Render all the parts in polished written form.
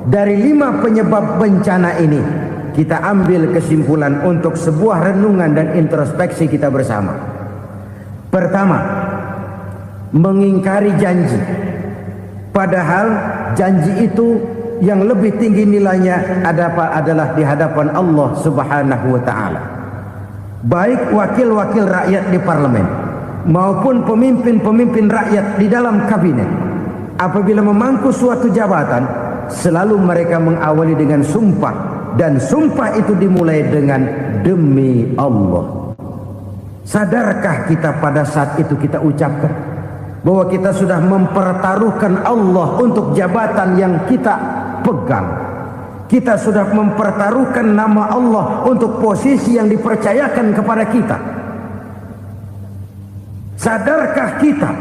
Dari 5 penyebab bencana ini, kita ambil kesimpulan untuk sebuah renungan dan introspeksi kita bersama. Pertama, mengingkari janji. Padahal janji itu yang lebih tinggi nilainya adalah di hadapan Allah Subhanahu wa ta'ala. Baik wakil-wakil rakyat di parlemen maupun pemimpin-pemimpin rakyat di dalam kabinet, apabila memangku suatu jabatan, selalu mereka mengawali dengan sumpah, dan sumpah itu dimulai dengan demi Allah. Sadarkah kita pada saat itu kita ucapkan bahwa kita sudah mempertaruhkan Allah untuk jabatan yang kita pegang? Kita sudah mempertaruhkan nama Allah untuk posisi yang dipercayakan kepada kita. Sadarkah kita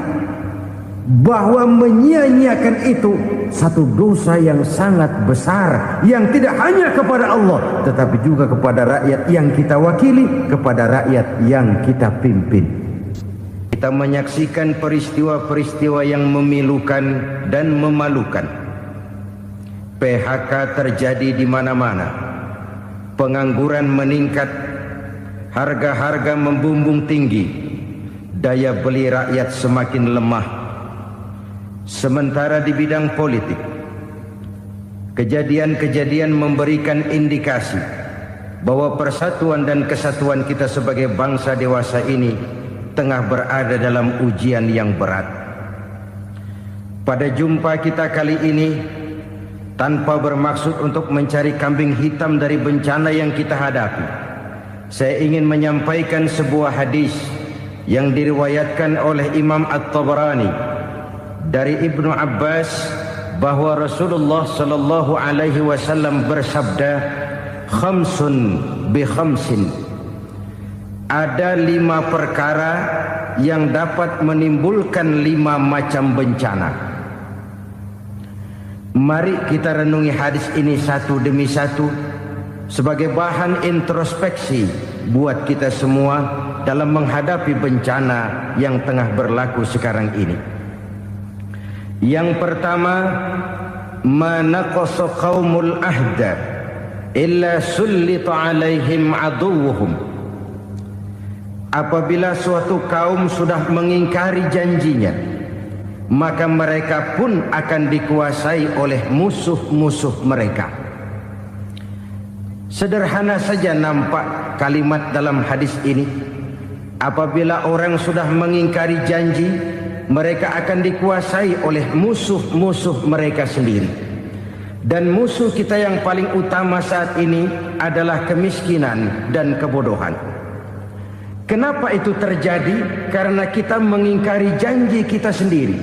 bahwa menyia-nyiakan itu satu dosa yang sangat besar, yang tidak hanya kepada Allah tetapi juga kepada rakyat yang kita wakili, kepada rakyat yang kita pimpin. Kita menyaksikan peristiwa-peristiwa yang memilukan dan memalukan. PHK terjadi di mana-mana, pengangguran meningkat, harga-harga membumbung tinggi, daya beli rakyat semakin lemah. Sementara di bidang politik, kejadian-kejadian memberikan indikasi bahwa persatuan dan kesatuan kita sebagai bangsa dewasa ini tengah berada dalam ujian yang berat. Pada jumpa kita kali ini, tanpa bermaksud untuk mencari kambing hitam dari bencana yang kita hadapi, saya ingin menyampaikan sebuah hadis yang diriwayatkan oleh Imam At-Tabarani dari Ibnu Abbas, bahwa Rasulullah sallallahu alaihi wasallam bersabda, khamsun bi khamsin, ada 5 perkara yang dapat menimbulkan 5 macam bencana. Mari kita renungi hadis ini satu demi satu sebagai bahan introspeksi buat kita semua dalam menghadapi bencana yang tengah berlaku sekarang ini. Yang pertama, manaqasa qaumul ahda illa sullita alaihim aduwwuhum. Apabila suatu kaum sudah mengingkari janjinya, maka mereka pun akan dikuasai oleh musuh-musuh mereka. Sederhana saja nampak kalimat dalam hadis ini. Apabila orang sudah mengingkari janji, mereka akan dikuasai oleh musuh-musuh mereka sendiri. Dan musuh kita yang paling utama saat ini adalah kemiskinan dan kebodohan. Kenapa itu terjadi? Karena kita mengingkari janji kita sendiri.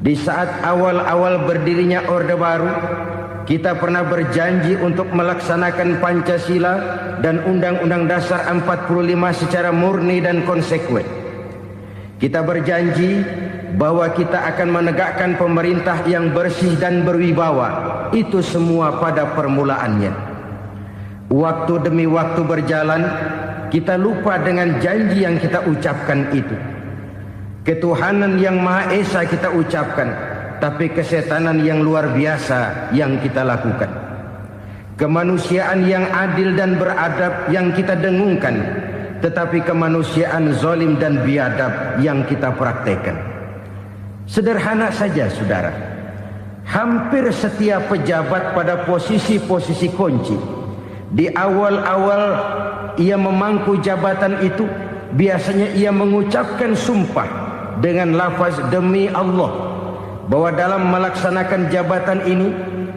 Di saat awal-awal berdirinya Orde Baru, kita pernah berjanji untuk melaksanakan Pancasila dan Undang-Undang Dasar 45 secara murni dan konsekuen. Kita berjanji bahwa kita akan menegakkan pemerintah yang bersih dan berwibawa. Itu semua pada permulaannya. Waktu demi waktu berjalan, kita lupa dengan janji yang kita ucapkan itu. Ketuhanan yang Maha Esa kita ucapkan, tapi kesetanan yang luar biasa yang kita lakukan. Kemanusiaan yang adil dan beradab yang kita dengungkan, tetapi kemanusiaan zalim dan biadab yang kita praktekkan. Sederhana saja saudara, hampir setiap pejabat pada posisi-posisi kunci, di awal-awal ia memangku jabatan itu, biasanya ia mengucapkan sumpah dengan lafaz demi Allah, bahwa dalam melaksanakan jabatan ini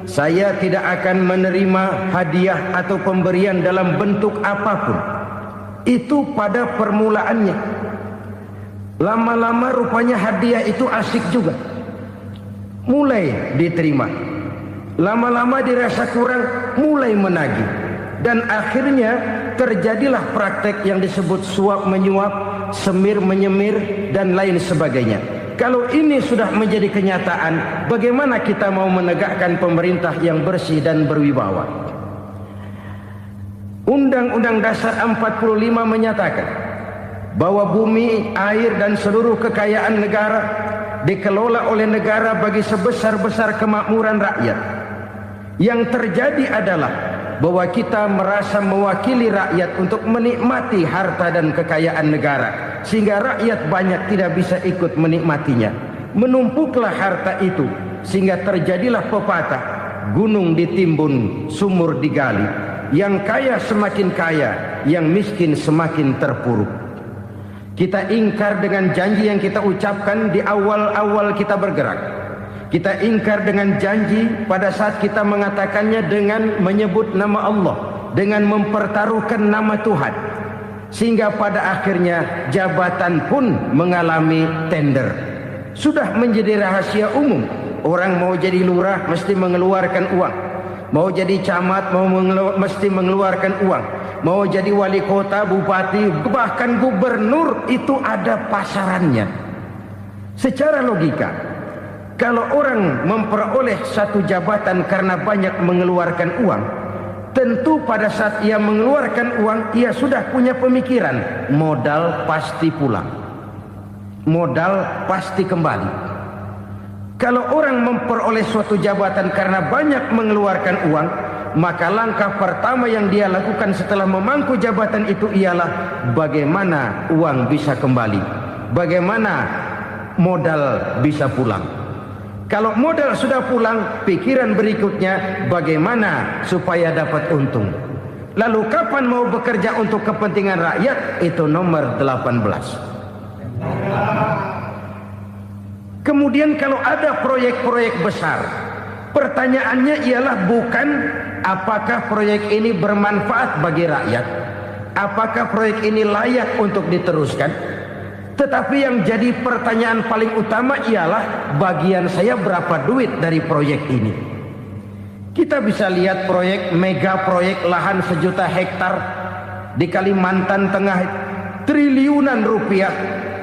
saya tidak akan menerima hadiah atau pemberian dalam bentuk apapun. Itu pada permulaannya. Lama-lama rupanya hadiah itu asik juga, mulai diterima. Lama-lama dirasa kurang, mulai menagih. Dan akhirnya terjadilah praktek yang disebut suap menyuap, semir menyemir, dan lain sebagainya. Kalau ini sudah menjadi kenyataan, bagaimana kita mau menegakkan pemerintah yang bersih dan berwibawa? Undang-Undang Dasar 45 menyatakan bahwa bumi, air, dan seluruh kekayaan negara dikelola oleh negara bagi sebesar-besar kemakmuran rakyat. Yang terjadi adalah bahwa kita merasa mewakili rakyat untuk menikmati harta dan kekayaan negara, sehingga rakyat banyak tidak bisa ikut menikmatinya. Menumpuklah harta itu sehingga terjadilah pepatah, gunung ditimbun, sumur digali. Yang kaya semakin kaya, yang miskin semakin terpuruk. Kita ingkar dengan janji yang kita ucapkan di awal-awal kita bergerak. Kita ingkar dengan janji pada saat kita mengatakannya dengan menyebut nama Allah, dengan mempertaruhkan nama Tuhan. Sehingga pada akhirnya jabatan pun mengalami tender. Sudah menjadi rahasia umum. Orang mau jadi lurah mesti mengeluarkan uang. Mau jadi camat mesti mengeluarkan uang. Mau jadi wali kota, bupati, bahkan gubernur, itu ada pasarannya. Secara logika, kalau orang memperoleh satu jabatan karena banyak mengeluarkan uang, tentu pada saat ia mengeluarkan uang, ia sudah punya pemikiran, modal pasti pulang, modal pasti kembali. Kalau orang memperoleh suatu jabatan karena banyak mengeluarkan uang, maka langkah pertama yang dia lakukan setelah memangku jabatan itu ialah bagaimana uang bisa kembali, bagaimana modal bisa pulang. Kalau modal sudah pulang, pikiran berikutnya bagaimana supaya dapat untung. Lalu kapan mau bekerja untuk kepentingan rakyat? Itu nomor 18. Kemudian kalau ada proyek-proyek besar, pertanyaannya ialah bukan apakah proyek ini bermanfaat bagi rakyat, apakah proyek ini layak untuk diteruskan. Tetapi yang jadi pertanyaan paling utama ialah bagian saya berapa duit dari proyek ini. Kita bisa lihat proyek, mega proyek lahan 1 juta hektar di Kalimantan Tengah, triliunan rupiah,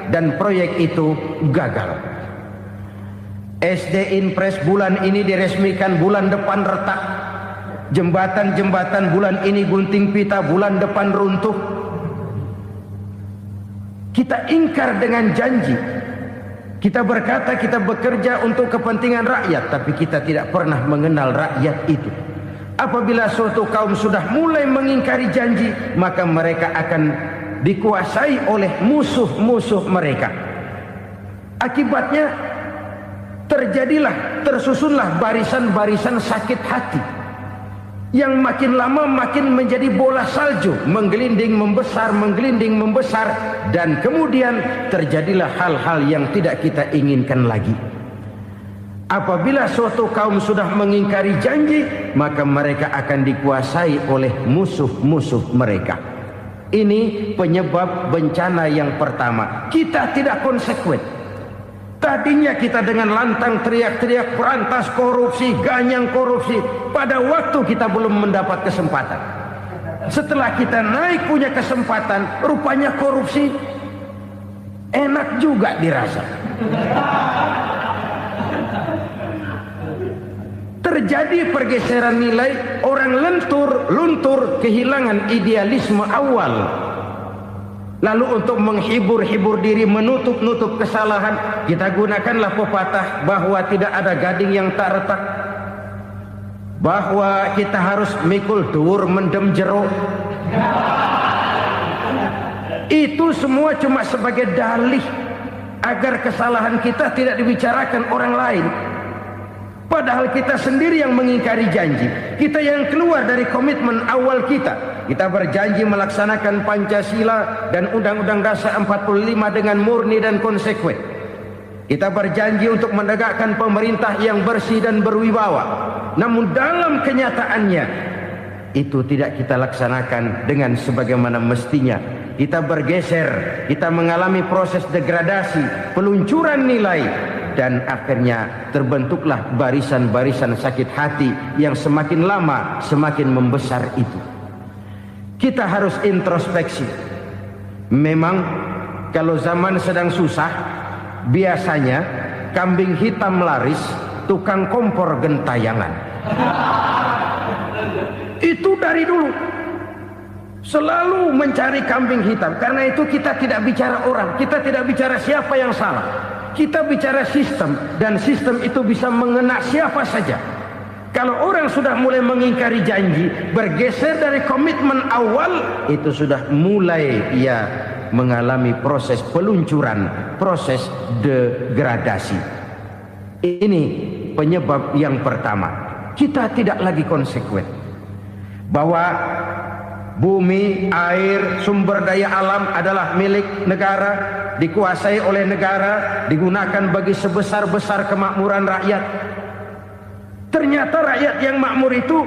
dan proyek itu gagal. SD Inpres bulan ini diresmikan, bulan depan retak. Jembatan-jembatan bulan ini gunting pita, bulan depan runtuh. Kita ingkar dengan janji. Kita berkata kita bekerja untuk kepentingan rakyat, tapi kita tidak pernah mengenal rakyat itu. Apabila suatu kaum sudah mulai mengingkari janji, maka mereka akan dikuasai oleh musuh-musuh mereka. Akibatnya tersusunlah barisan-barisan sakit hati, yang makin lama makin menjadi bola salju, menggelinding membesar, dan kemudian terjadilah hal-hal yang tidak kita inginkan lagi. Apabila suatu kaum sudah mengingkari janji, maka mereka akan dikuasai oleh musuh-musuh mereka. Ini penyebab bencana yang pertama. Kita tidak konsekuen. Tadinya kita dengan lantang teriak-teriak berantas korupsi, ganyang korupsi. Pada waktu kita belum mendapat kesempatan. Setelah kita naik punya kesempatan, rupanya korupsi enak juga dirasa. Terjadi pergeseran nilai, orang luntur, kehilangan idealisme awal. Lalu untuk menghibur diri, menutup kesalahan, kita gunakanlah pepatah bahwa tidak ada gading yang tak retak, bahwa kita harus mikul dhuwur mendem jero. Itu semua cuma sebagai dalih agar kesalahan kita tidak dibicarakan orang lain. Padahal kita sendiri yang mengingkari janji. Kita yang keluar dari komitmen awal kita. Kita berjanji melaksanakan Pancasila dan Undang-Undang Dasar 45 dengan murni dan konsekuen. Kita berjanji untuk menegakkan pemerintah yang bersih dan berwibawa. Namun dalam kenyataannya itu tidak kita laksanakan dengan sebagaimana mestinya. Kita bergeser, kita mengalami proses degradasi, peluncuran nilai, dan akhirnya terbentuklah barisan-barisan sakit hati yang semakin lama semakin membesar itu. Kita harus introspeksi. Memang kalau zaman sedang susah, biasanya kambing hitam laris, tukang kompor gentayangan. Itu dari dulu selalu mencari kambing hitam. Karena itu kita tidak bicara orang, kita tidak bicara siapa yang salah. Kita bicara sistem, dan sistem itu bisa mengena siapa saja. Kalau orang sudah mulai mengingkari janji, bergeser dari komitmen awal, itu sudah mulai ia mengalami proses peluncuran, proses degradasi. Ini penyebab yang pertama. Kita tidak lagi konsekuen bahwa bumi, air, sumber daya alam adalah milik negara, dikuasai oleh negara, digunakan bagi sebesar-besar kemakmuran rakyat. Ternyata rakyat yang makmur itu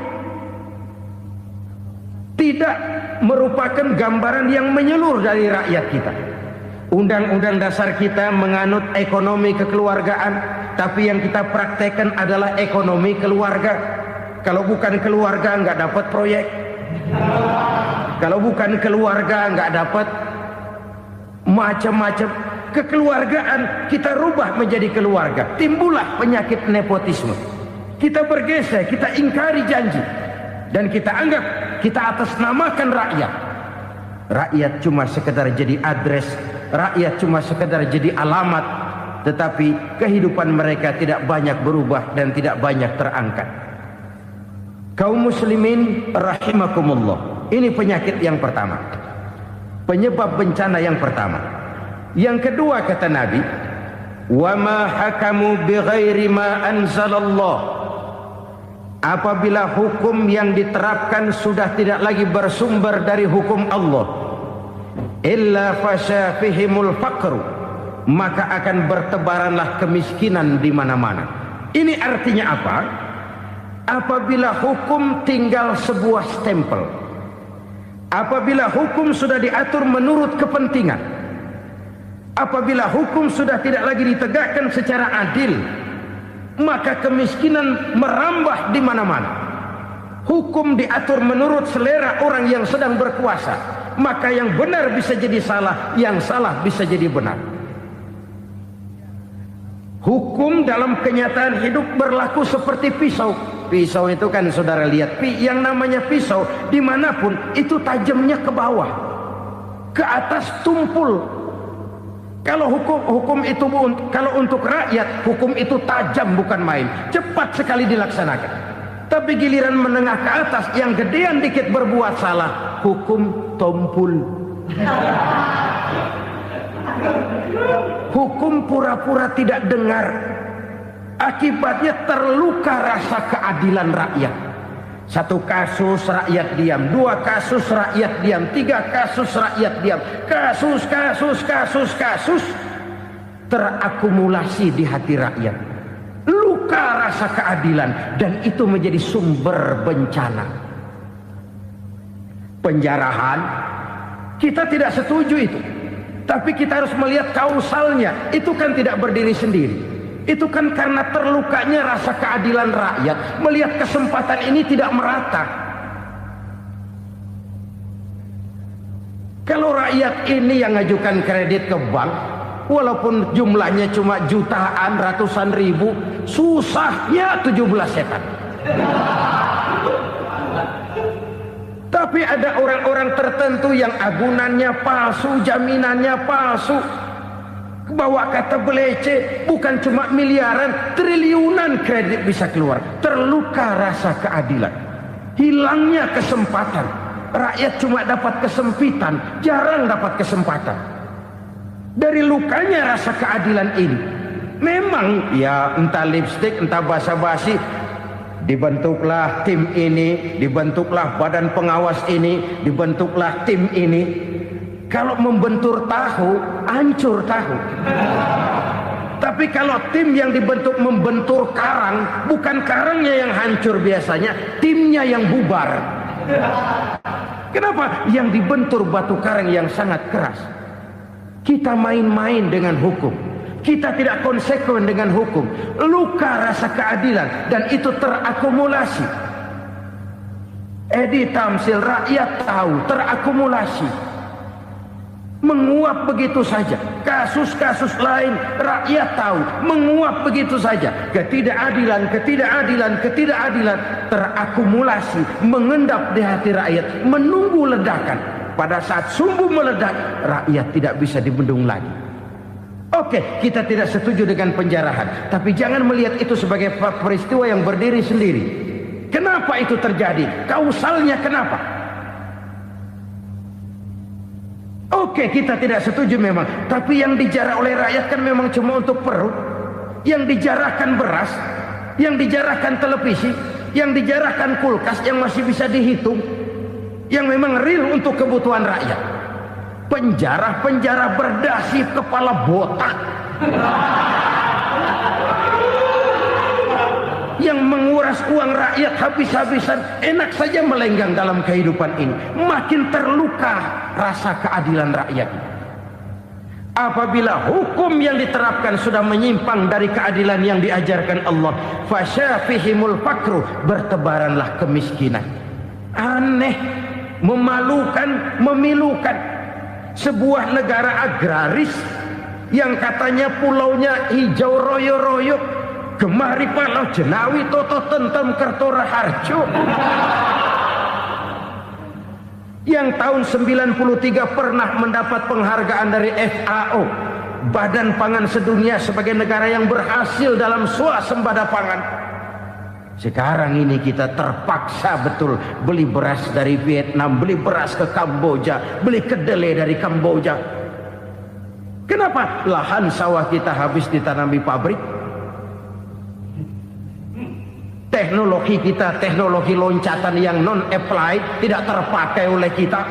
tidak merupakan gambaran yang menyeluruh dari rakyat kita. Undang-undang dasar kita menganut ekonomi kekeluargaan, tapi yang kita praktekkan adalah ekonomi keluarga. Kalau bukan keluarga nggak dapat proyek. Kalau bukan keluarga nggak dapat macam-macam. Kekeluargaan kita rubah menjadi keluarga. Timbullah penyakit nepotisme. Kita bergeser, kita ingkari janji, dan kita anggap kita atasnamakan rakyat. Rakyat cuma sekedar jadi address, rakyat cuma sekedar jadi alamat, tetapi kehidupan mereka tidak banyak berubah dan tidak banyak terangkat. Kaum muslimin rahimakumullah, ini penyakit yang pertama, penyebab bencana yang pertama. Yang kedua, kata Nabi, wa ma hakamu bighairi ma anzalallah. Apabila hukum yang diterapkan sudah tidak lagi bersumber dari hukum Allah, illa fasha fihimul faqru, maka akan bertebaranlah kemiskinan di mana-mana. Ini artinya apa? Apabila hukum tinggal sebuah stempel, apabila hukum sudah diatur menurut kepentingan, apabila hukum sudah tidak lagi ditegakkan secara adil, maka kemiskinan merambah di mana-mana. Hukum diatur menurut selera orang yang sedang berkuasa, maka yang benar bisa jadi salah, yang salah bisa jadi benar. Hukum dalam kenyataan hidup berlaku seperti pisau. Pisau itu kan saudara lihat, yang namanya pisau dimanapun itu tajamnya ke bawah, ke atas tumpul. Kalau hukum itu, kalau untuk rakyat, hukum itu tajam bukan main, cepat sekali dilaksanakan. Tapi giliran menengah ke atas, yang gedean dikit berbuat salah, hukum tompul. Hukum pura-pura tidak dengar. Akibatnya terluka rasa keadilan rakyat. Satu kasus rakyat diam, dua kasus rakyat diam, tiga kasus rakyat diam, kasus terakumulasi di hati rakyat. Luka rasa keadilan, dan itu menjadi sumber bencana. Penjarahan, kita tidak setuju itu, tapi kita harus melihat kausalnya. Itu kan tidak berdiri sendiri. Itu kan karena terlukanya rasa keadilan rakyat, melihat kesempatan ini tidak merata. Kalau rakyat ini yang ngajukan kredit ke bank, walaupun jumlahnya cuma jutaan, ratusan ribu, susahnya 17 setan. Tapi ada orang-orang tertentu yang agunannya palsu, jaminannya palsu, bawa kata belece, bukan cuma miliaran, triliunan kredit bisa keluar. Terluka rasa keadilan, hilangnya kesempatan. Rakyat cuma dapat kesempitan, jarang dapat kesempatan. Dari lukanya rasa keadilan ini, memang ya entah lipstik, entah basa-basi, dibentuklah tim ini, dibentuklah badan pengawas ini, dibentuklah tim ini. Kalau membentur tahu, hancur tahu. Tapi kalau tim yang dibentuk membentur karang, bukan karangnya yang hancur biasanya, timnya yang bubar. Kenapa? Yang dibentur batu karang yang sangat keras. Kita main-main dengan hukum, kita tidak konsekuen dengan hukum. Luka rasa keadilan, dan itu terakumulasi. Edi Tamsil, rakyat tahu, terakumulasi, menguap begitu saja. Kasus-kasus lain rakyat tahu, menguap begitu saja. Ketidakadilan terakumulasi, mengendap di hati rakyat, menunggu ledakan. Pada saat sumbu meledak, rakyat tidak bisa dibendung lagi. Oke, kita tidak setuju dengan penjarahan, tapi jangan melihat itu sebagai peristiwa yang berdiri sendiri. Kenapa itu terjadi? Kausalnya kenapa? Oke, kita tidak setuju memang. Tapi yang dijarah oleh rakyat kan memang cuma untuk perut. Yang dijarahkan beras, yang dijarahkan televisi, yang dijarahkan kulkas yang masih bisa dihitung, yang memang real untuk kebutuhan rakyat. Penjara-penjara berdasi kepala botak yang menguras uang rakyat habis-habisan, enak saja melenggang dalam kehidupan ini. Makin terluka rasa keadilan rakyat. Apabila hukum yang diterapkan sudah menyimpang dari keadilan yang diajarkan Allah, fasyafihimul fakru, bertebaranlah kemiskinan. Aneh, memalukan, memilukan. Sebuah negara agraris yang katanya pulaunya hijau royo-royo, Gemari Palau Jenawi Toto Tentem Kertora Harjo, yang tahun 93 pernah mendapat penghargaan dari FAO, Badan Pangan Sedunia, sebagai negara yang berhasil dalam swasembada pangan. Sekarang ini kita terpaksa betul beli beras dari Vietnam, beli beras ke Kamboja, beli kedelai dari Kamboja. Kenapa? Lahan sawah kita habis ditanami pabrik. Teknologi kita, teknologi loncatan yang non-applied, tidak terpakai oleh kita.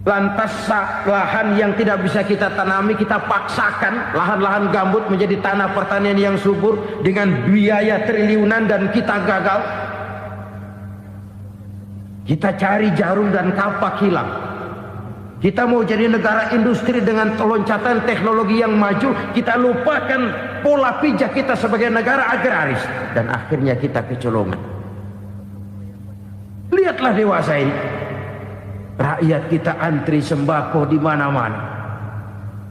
Lantas lahan yang tidak bisa kita tanami, kita paksakan lahan-lahan gambut menjadi tanah pertanian yang subur dengan biaya triliunan, dan kita gagal. Kita cari jarum dan kapak hilang. Kita mau jadi negara industri dengan loncatan teknologi yang maju, kita lupakan pola pijak kita sebagai negara agraris, dan akhirnya kita kecolongan. Lihatlah dewasa ini, rakyat kita antri sembako di mana-mana.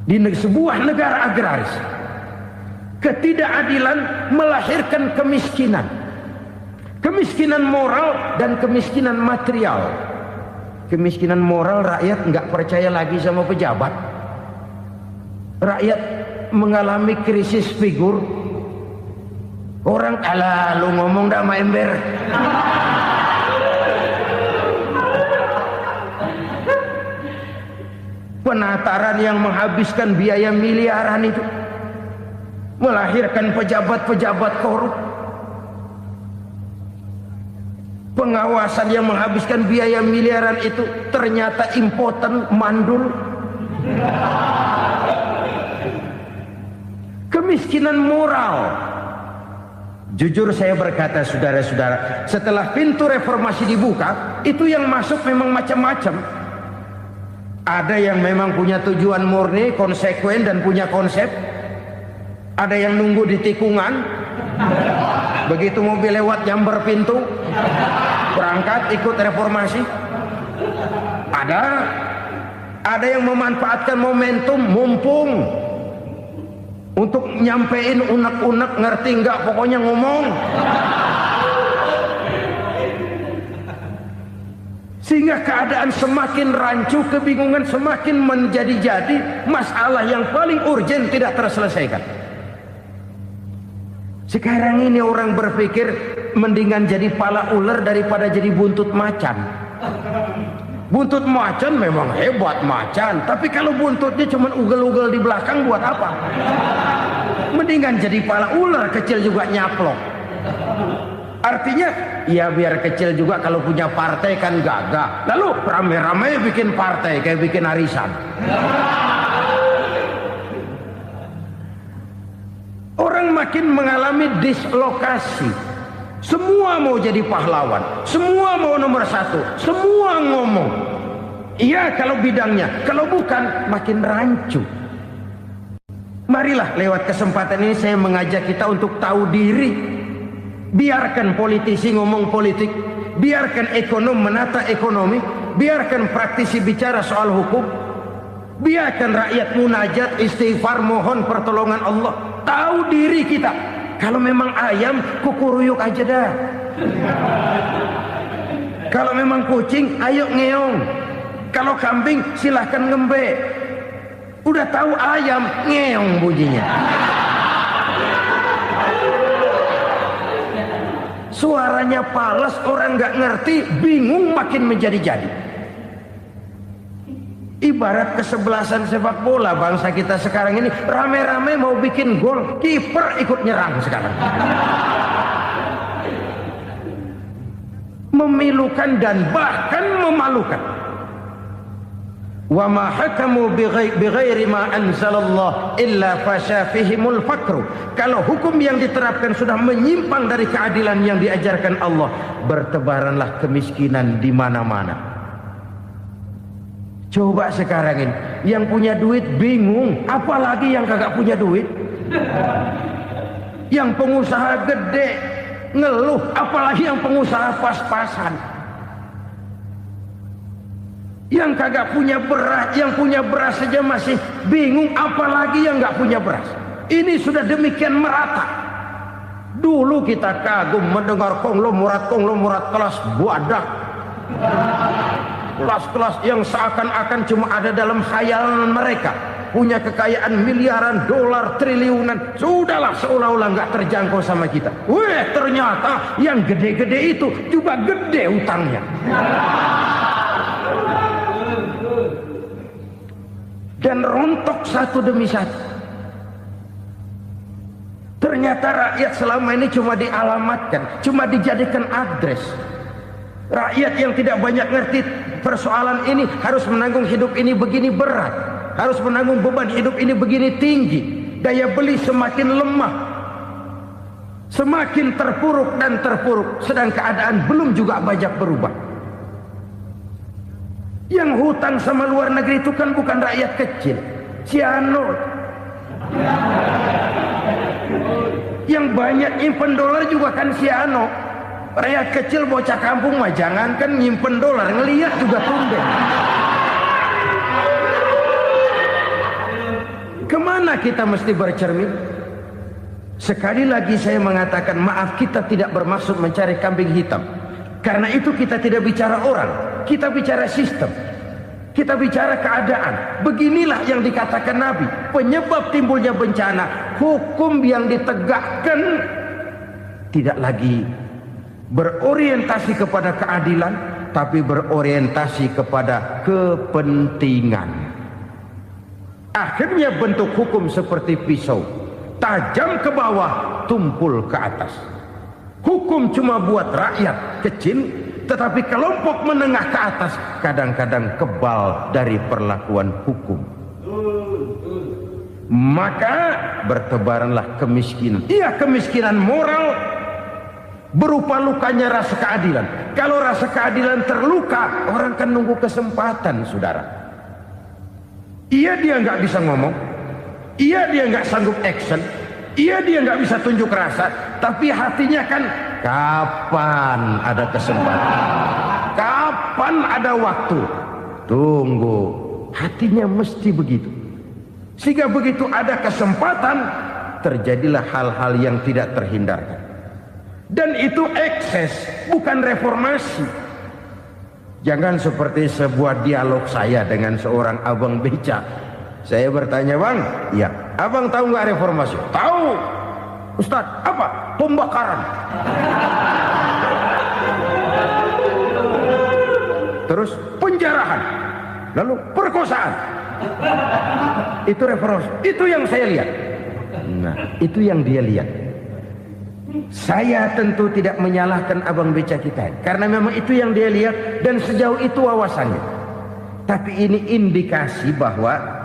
Di sebuah negara agraris, ketidakadilan melahirkan kemiskinan, kemiskinan moral dan kemiskinan material. Kemiskinan moral, rakyat nggak percaya lagi sama pejabat. Rakyat mengalami krisis figur. Orang alah lu ngomong dah sama ember. Penataran yang menghabiskan biaya miliaran itu melahirkan pejabat-pejabat korup. Pengawasan yang menghabiskan biaya miliaran itu ternyata impoten, mandul. Kemiskinan moral. Jujur saya berkata, saudara-saudara, setelah pintu reformasi dibuka, itu yang masuk memang macam-macam. Ada yang memang punya tujuan murni, konsekuen dan punya konsep. Ada yang nunggu di tikungan, begitu mobil lewat nyamber pintu, berangkat ikut reformasi. Ada yang memanfaatkan momentum, mumpung, untuk nyampein unek-unek, ngerti nggak, pokoknya ngomong. Sehingga keadaan semakin rancu, kebingungan semakin menjadi-jadi, masalah yang paling urgen tidak terselesaikan. Sekarang ini orang berpikir mendingan jadi pala ular daripada jadi buntut macan. Buntut macan memang hebat macan, tapi kalau buntutnya cuma ugel-ugel di belakang buat apa? Mendingan jadi pala ular, kecil juga nyaplok. Artinya ya biar kecil juga kalau punya partai kan gagah. Lalu rame-rame bikin partai kayak bikin arisan. Orang makin mengalami dislokasi. Semua mau jadi pahlawan, semua mau nomor satu, semua ngomong. Iya kalau bidangnya, kalau bukan makin rancu. Marilah lewat kesempatan ini saya mengajak kita untuk tahu diri. Biarkan politisi ngomong politik, biarkan ekonom menata ekonomi, biarkan praktisi bicara soal hukum, biarkan rakyat munajat, istighfar, mohon pertolongan Allah. Tahu diri kita. Kalau memang ayam, kukuruyuk aja dah. Kalau memang kucing, ayo ngeong. Kalau kambing, silahkan ngembe. Udah tahu ayam, ngeong bunyinya. Suaranya palas, orang nggak ngerti, bingung, makin menjadi-jadi. Ibarat kesebelasan sepak bola bangsa kita sekarang ini, rame-rame mau bikin gol, kiper ikut nyerang sekarang. Memilukan dan bahkan memalukan. Wa ma hakamu bighairi ma anzalallah illa fasha fihimul fakru. Kalau hukum yang diterapkan sudah menyimpang dari keadilan yang diajarkan Allah, bertebaranlah kemiskinan di mana-mana. Coba sekarang ini, yang punya duit bingung, apalagi yang kagak punya duit. Yang pengusaha gede ngeluh, apalagi yang pengusaha pas-pasan. Yang kagak punya beras, yang punya beras saja masih bingung, apalagi yang nggak punya beras. Ini sudah demikian merata. Dulu kita kagum mendengar konglomerat kelas buadak, kelas-kelas yang seakan-akan cuma ada dalam khayalan mereka, punya kekayaan miliaran dolar, triliunan. Sudahlah, seolah-olah nggak terjangkau sama kita. Weh, ternyata yang gede-gede itu juga gede utangnya. Dan rontok satu demi satu. Ternyata rakyat selama ini cuma dialamatkan, cuma dijadikan address. Rakyat yang tidak banyak ngerti persoalan ini harus menanggung hidup ini begini berat, harus menanggung beban hidup ini begini tinggi. Daya beli semakin lemah, semakin terpuruk dan terpuruk, sedang keadaan belum juga banyak berubah. Yang hutang sama luar negeri itu kan bukan rakyat kecil, Ciano. Yang banyak nyimpen dolar juga kan Ciano. Rakyat kecil bocah kampung mah jangankan nyimpen dolar, ngelihat juga tumben. Kemana kita mesti bercermin? Sekali lagi saya mengatakan, maaf, kita tidak bermaksud mencari kambing hitam. Karena itu kita tidak bicara orang, kita bicara sistem, kita bicara keadaan. Beginilah yang dikatakan Nabi, penyebab timbulnya bencana, hukum yang ditegakkan tidak lagi berorientasi kepada keadilan, tapi berorientasi kepada kepentingan. Akhirnya bentuk hukum seperti pisau, tajam ke bawah, tumpul ke atas. Hukum cuma buat rakyat kecil, tetapi kelompok menengah ke atas kadang-kadang kebal dari perlakuan hukum. Maka bertebaranlah kemiskinan. Iya, kemiskinan moral berupa lukanya rasa keadilan. Kalau rasa keadilan terluka, orang kan nunggu kesempatan, saudara. Iya, dia nggak bisa ngomong. Iya, dia nggak sanggup action. Iya, dia nggak bisa tunjuk rasa, tapi hatinya kan, kapan ada kesempatan, kapan ada waktu, tunggu. Hatinya mesti begitu. Sehingga begitu ada kesempatan, terjadilah hal-hal yang tidak terhindarkan. Dan itu ekses, bukan reformasi. Jangan seperti sebuah dialog saya dengan seorang abang beca. Saya bertanya, bang, ya, abang tahu nggak reformasi? Tahu. Ustaz, apa? Pembakaran. Terus penjarahan. Lalu perkosaan. Itu reformasi. Itu yang saya lihat. Nah, itu yang dia lihat. Saya tentu tidak menyalahkan abang beca kita, karena memang itu yang dia lihat dan sejauh itu wawasannya. Tapi ini indikasi bahwa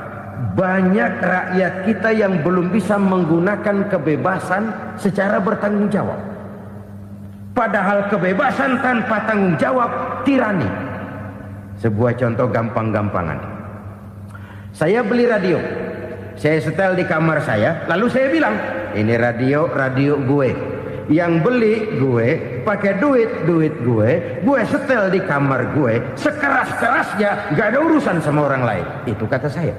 banyak rakyat kita yang belum bisa menggunakan kebebasan secara bertanggung jawab. Padahal kebebasan tanpa tanggung jawab tirani. Sebuah contoh gampang-gampangan. Saya beli radio, saya setel di kamar saya, lalu saya bilang, ini radio gue. Yang beli gue, pakai duit gue setel di kamar gue, sekeras-kerasnya, gak ada urusan sama orang lain. Itu kata saya.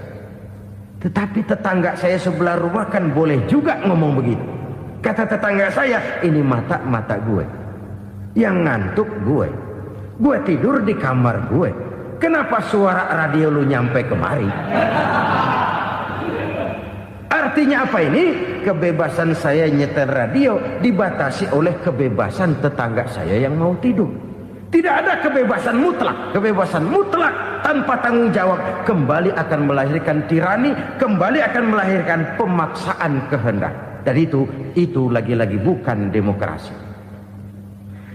Tetapi tetangga saya sebelah rumah kan boleh juga ngomong begitu. Kata tetangga saya, ini mata gue, yang ngantuk gue tidur di kamar gue, kenapa suara radio lu nyampe kemari? Artinya apa ini? Kebebasan saya nyetel radio dibatasi oleh kebebasan tetangga saya yang mau tidur. Tidak ada kebebasan mutlak. Kebebasan mutlak tanpa tanggung jawab kembali akan melahirkan tirani, kembali akan melahirkan pemaksaan kehendak. Dan itu lagi-lagi bukan demokrasi.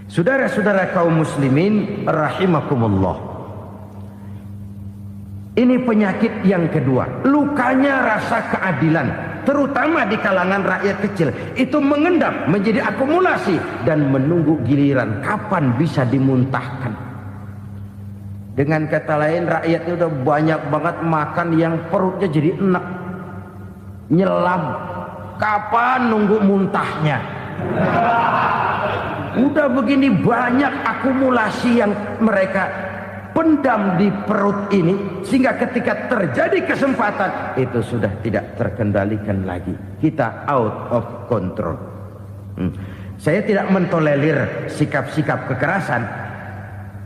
Saudara-saudara kaum muslimin rahimakumullah. Ini penyakit yang kedua, lukanya rasa keadilan, terutama di kalangan rakyat kecil. Itu mengendap menjadi akumulasi dan menunggu giliran kapan bisa dimuntahkan. Dengan kata lain, rakyatnya udah banyak banget makan yang perutnya jadi enak, nyelam. Kapan nunggu muntahnya? Udah begini banyak akumulasi yang mereka pendam di perut ini, sehingga ketika terjadi kesempatan itu sudah tidak terkendalikan lagi. Kita out of control. Saya tidak mentolerir sikap-sikap kekerasan.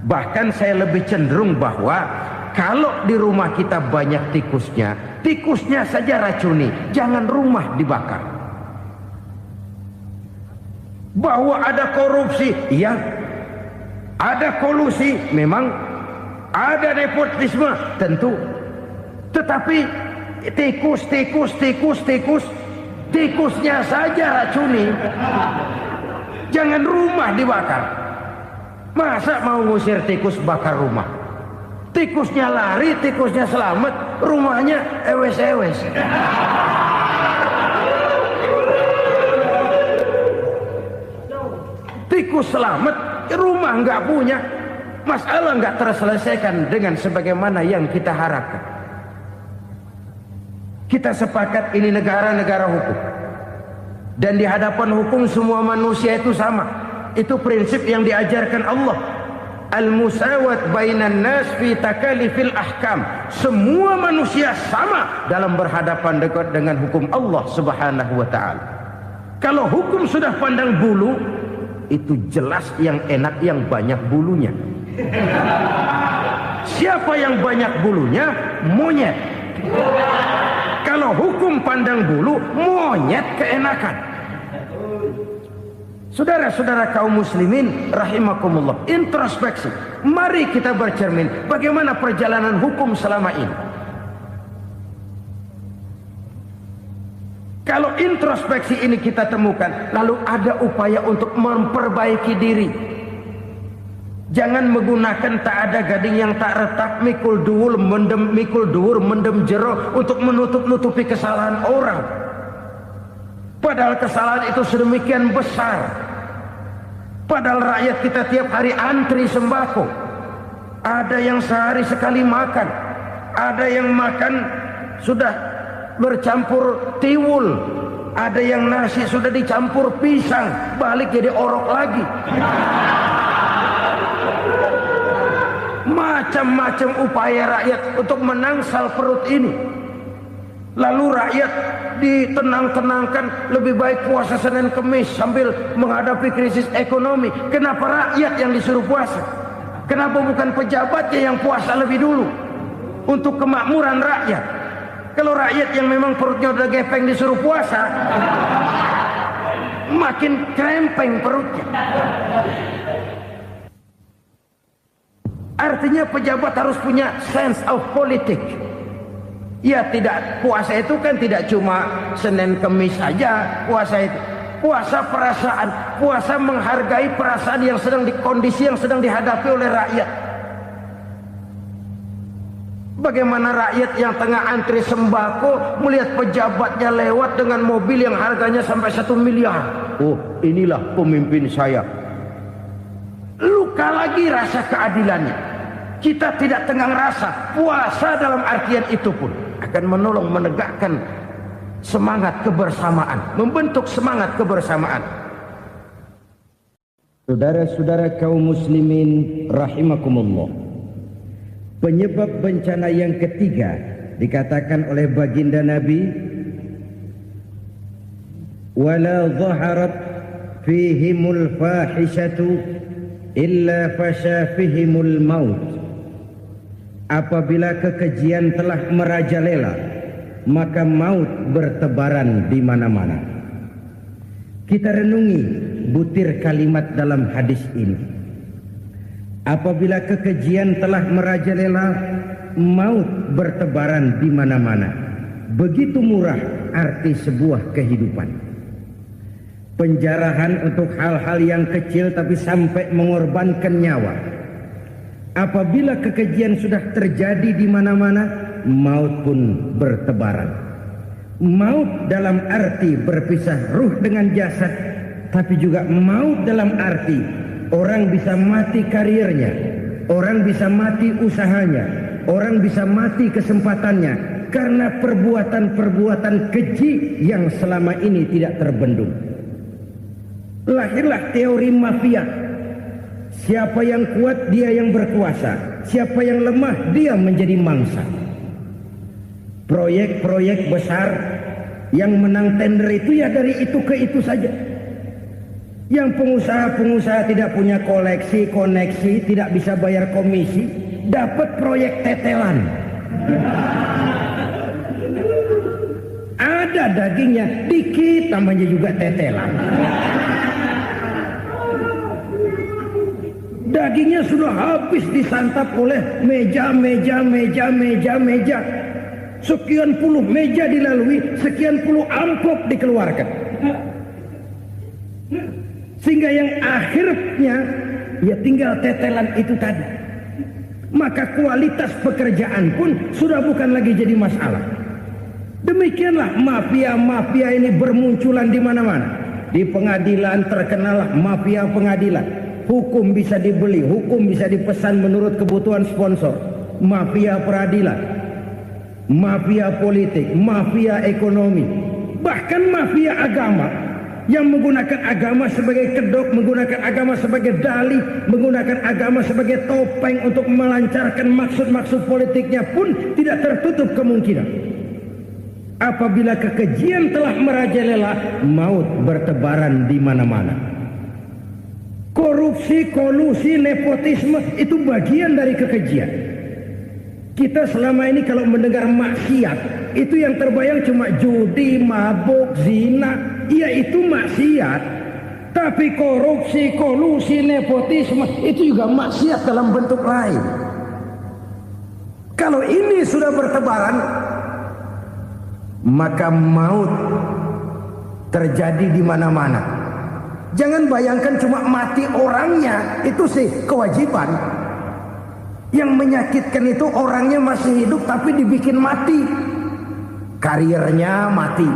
Bahkan saya lebih cenderung bahwa kalau di rumah kita banyak tikusnya, tikusnya saja racuni, jangan rumah dibakar. Bahwa ada korupsi, iya. Ada kolusi, memang. Ada nepotisme, tentu. Tetapi tikusnya saja racuni. Jangan rumah dibakar. Masa mau ngusir tikus bakar rumah? Tikusnya lari, tikusnya selamat, rumahnya ewes-ewes. Tikus selamat, rumah nggak punya. Masalah nggak terselesaikan dengan sebagaimana yang kita harapkan. Kita sepakat ini negara hukum, dan di hadapan hukum semua manusia itu sama. Itu prinsip yang diajarkan Allah. Al-musawat bainan nas fi takalifil ahkam. Semua manusia sama dalam berhadapan dekat dengan hukum Allah Subhanahu wa taala. Kalau hukum sudah pandang bulu, itu jelas yang enak yang banyak bulunya. Siapa yang banyak bulunya? Monyet. Kalau hukum pandang bulu, monyet keenakan. Saudara-saudara kaum muslimin rahimakumullah, introspeksi. Mari kita bercermin bagaimana perjalanan hukum selama ini. Kalau introspeksi ini kita temukan, lalu ada upaya untuk memperbaiki diri. Jangan menggunakan tak ada gading yang tak retak, mikul duwur mendem jero untuk menutup-nutupi kesalahan orang. Padahal kesalahan itu sedemikian besar. Padahal rakyat kita tiap hari antri sembako. Ada yang sehari sekali makan, ada yang makan sudah bercampur tiwul, ada yang nasi sudah dicampur pisang, balik jadi orok lagi. Macam-macam upaya rakyat untuk menangsal perut ini. Lalu rakyat ditenang-tenangkan, lebih baik puasa Senin Kemis sambil menghadapi krisis ekonomi. Kenapa rakyat yang disuruh puasa? Kenapa bukan pejabatnya yang puasa lebih dulu untuk kemakmuran rakyat? Kalau rakyat yang memang perutnya udah gepeng disuruh puasa, makin krempeng perutnya. Artinya pejabat harus punya sense of politics. Ya, tidak, puasa itu kan tidak cuma Senin Kemis saja. Puasa itu puasa perasaan, puasa menghargai perasaan yang sedang kondisi yang sedang dihadapi oleh rakyat. Bagaimana rakyat yang tengah antri sembako melihat pejabatnya lewat dengan mobil yang harganya sampai 1 miliar. Oh, inilah pemimpin saya. Luka lagi rasa keadilannya. Kita tidak tenggang rasa. Puasa dalam artian itu pun akan menolong menegakkan semangat kebersamaan, membentuk semangat kebersamaan. Saudara-saudara kaum muslimin rahimakumullah, penyebab bencana yang ketiga dikatakan oleh baginda Nabi, wala dhaharat fihimul fahishatu illa fasha fihimul maut. Apabila kekejian telah merajalela, maka maut bertebaran di mana-mana. Kita renungi butir kalimat dalam hadis ini. Apabila kekejian telah merajalela, maut bertebaran di mana-mana. Begitu murah arti sebuah kehidupan. Penjarahan untuk hal-hal yang kecil tapi sampai mengorbankan nyawa. Apabila kekejian sudah terjadi di mana-mana, maut pun bertebaran. Maut dalam arti berpisah ruh dengan jasad, tapi juga maut dalam arti orang bisa mati karirnya, orang bisa mati usahanya, orang bisa mati kesempatannya karena perbuatan-perbuatan keji yang selama ini tidak terbendung. Lahirlah teori mafia. Siapa yang kuat dia yang berkuasa, siapa yang lemah dia menjadi mangsa. Proyek-proyek besar yang menang tender itu ya dari itu ke itu saja. Yang pengusaha-pengusaha tidak punya koneksi, tidak bisa bayar komisi, dapat proyek tetelan. Ada dagingnya dikit, namanya juga tetelan. Dagingnya sudah habis disantap oleh meja. Sekian puluh meja dilalui, sekian puluh amplop dikeluarkan. Sehingga yang akhirnya ya tinggal tetelan itu tadi. Maka kualitas pekerjaan pun sudah bukan lagi jadi masalah. Demikianlah mafia-mafia ini bermunculan di mana-mana. Di pengadilan terkenallah mafia pengadilan. Hukum bisa dibeli, hukum bisa dipesan menurut kebutuhan sponsor. Mafia peradilan, mafia politik, mafia ekonomi, bahkan mafia agama yang menggunakan agama sebagai kedok, menggunakan agama sebagai dalih, menggunakan agama sebagai topeng untuk melancarkan maksud-maksud politiknya pun tidak tertutup kemungkinan. Apabila kekejian telah merajalela, maut bertebaran di mana-mana. Korupsi, kolusi, nepotisme itu bagian dari kekejian. Kita selama ini kalau mendengar maksiat, itu yang terbayang cuma judi, mabuk, zina. Iya itu maksiat. Tapi korupsi, kolusi, nepotisme itu juga maksiat dalam bentuk lain. Kalau ini sudah bertebaran, maka maut terjadi di mana-mana. Jangan bayangkan cuma mati orangnya, itu sih kewajiban. Yang menyakitkan itu orangnya masih hidup tapi dibikin mati. Karirnya mati.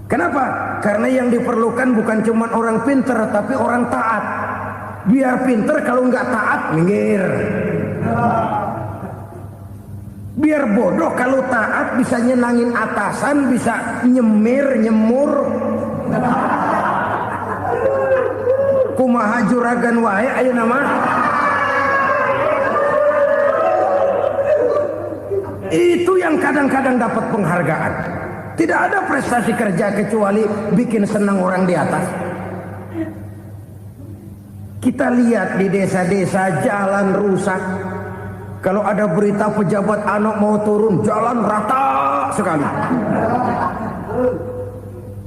Kenapa? Karena yang diperlukan bukan cuma orang pinter tapi orang taat. Biar pinter, kalau nggak taat minggir. Biar bodoh, kalau taat bisa nyenangin atasan, bisa nyemur. Kumaha juragan wae ayo nama. Itu yang kadang-kadang dapat penghargaan. Tidak ada prestasi kerja kecuali bikin senang orang di atas. Kita lihat di desa-desa jalan rusak. Kalau ada berita pejabat anak mau turun, jalan rata sekali.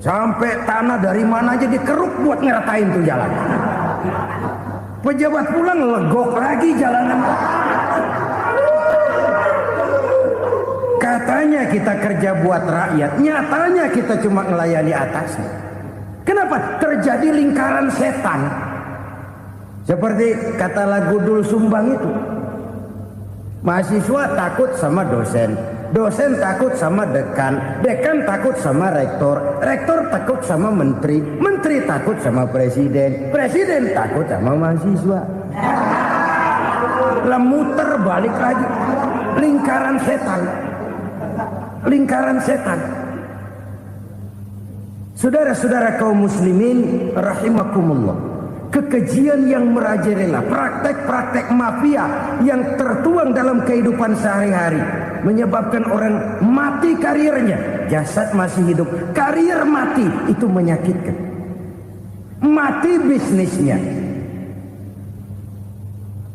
Sampai tanah dari mana aja dikeruk buat ngeratain tuh jalan. Pejabat pulang legok lagi jalanan. Katanya kita kerja buat rakyat, nyatanya kita cuma melayani atasnya. Kenapa? Terjadi lingkaran setan. Seperti kata lagu Dul Sumbang itu. Mahasiswa takut sama dosen, dosen takut sama dekan, dekan takut sama rektor, rektor takut sama menteri, menteri takut sama presiden, presiden takut sama mahasiswa. Muter balik lagi. Lingkaran setan. Lingkaran setan. Saudara-saudara kaum muslimin rahimakumullah. Kekejian yang merajalela, praktek-praktek mafia yang tertuang dalam kehidupan sehari-hari menyebabkan orang mati karirnya, jasad masih hidup, karir mati, itu menyakitkan. Mati bisnisnya.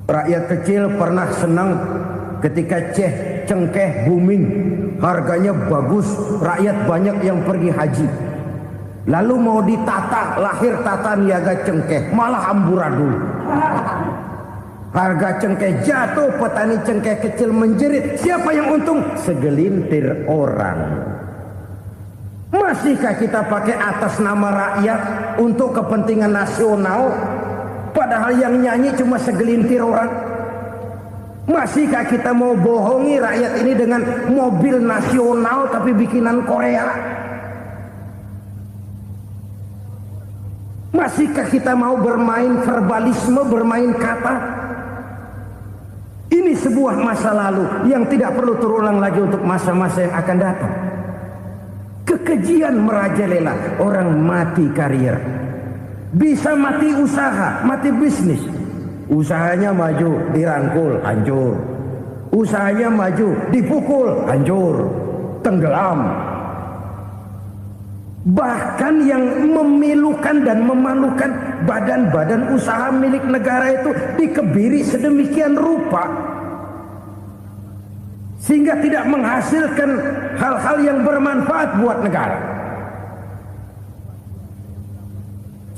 Rakyat kecil pernah senang ketika cengkeh booming, harganya bagus, rakyat banyak yang pergi haji. Lalu mau ditata, lahir tata niaga cengkeh, malah amburadul. Harga cengkeh jatuh, petani cengkeh kecil menjerit. Siapa yang untung? Segelintir orang. Masihkah kita pakai atas nama rakyat untuk kepentingan nasional, padahal yang nyanyi cuma segelintir orang? Masihkah kita mau bohongi rakyat ini dengan mobil nasional tapi bikinan Korea? Masihkah kita mau bermain verbalisme, bermain kata? Ini sebuah masa lalu yang tidak perlu terulang lagi untuk masa-masa yang akan datang. Kekejian merajalela, orang mati karier. Bisa mati usaha, mati bisnis. Usahanya maju, dirangkul, hancur. Usahanya maju, dipukul, hancur, tenggelam. Bahkan yang memilukan dan memalukan badan-badan usaha milik negara itu dikebiri sedemikian rupa sehingga tidak menghasilkan hal-hal yang bermanfaat buat negara.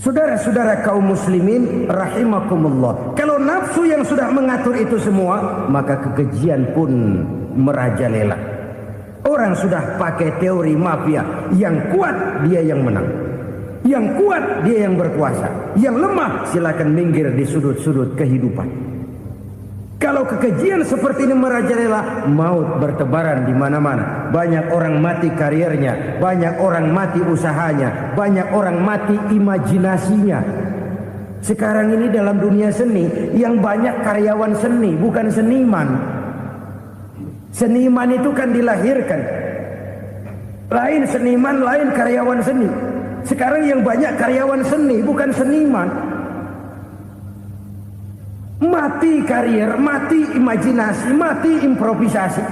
Saudara-saudara kaum muslimin rahimakumullah, kalau nafsu yang sudah mengatur itu semua, maka kekejian pun merajalela. Orang sudah pakai teori mafia, yang kuat dia yang menang, yang kuat dia yang berkuasa, yang lemah silakan minggir di sudut-sudut kehidupan. Kalau kekejian seperti ini merajalela, maut bertebaran di mana-mana. Banyak orang mati kariernya, banyak orang mati usahanya, banyak orang mati imajinasinya. Sekarang ini dalam dunia seni yang banyak karyawan seni, bukan seniman. Seniman itu kan dilahirkan, lain seniman, lain karyawan seni. Sekarang yang banyak karyawan seni, bukan seniman. Mati karier, mati imajinasi, mati improvisasi.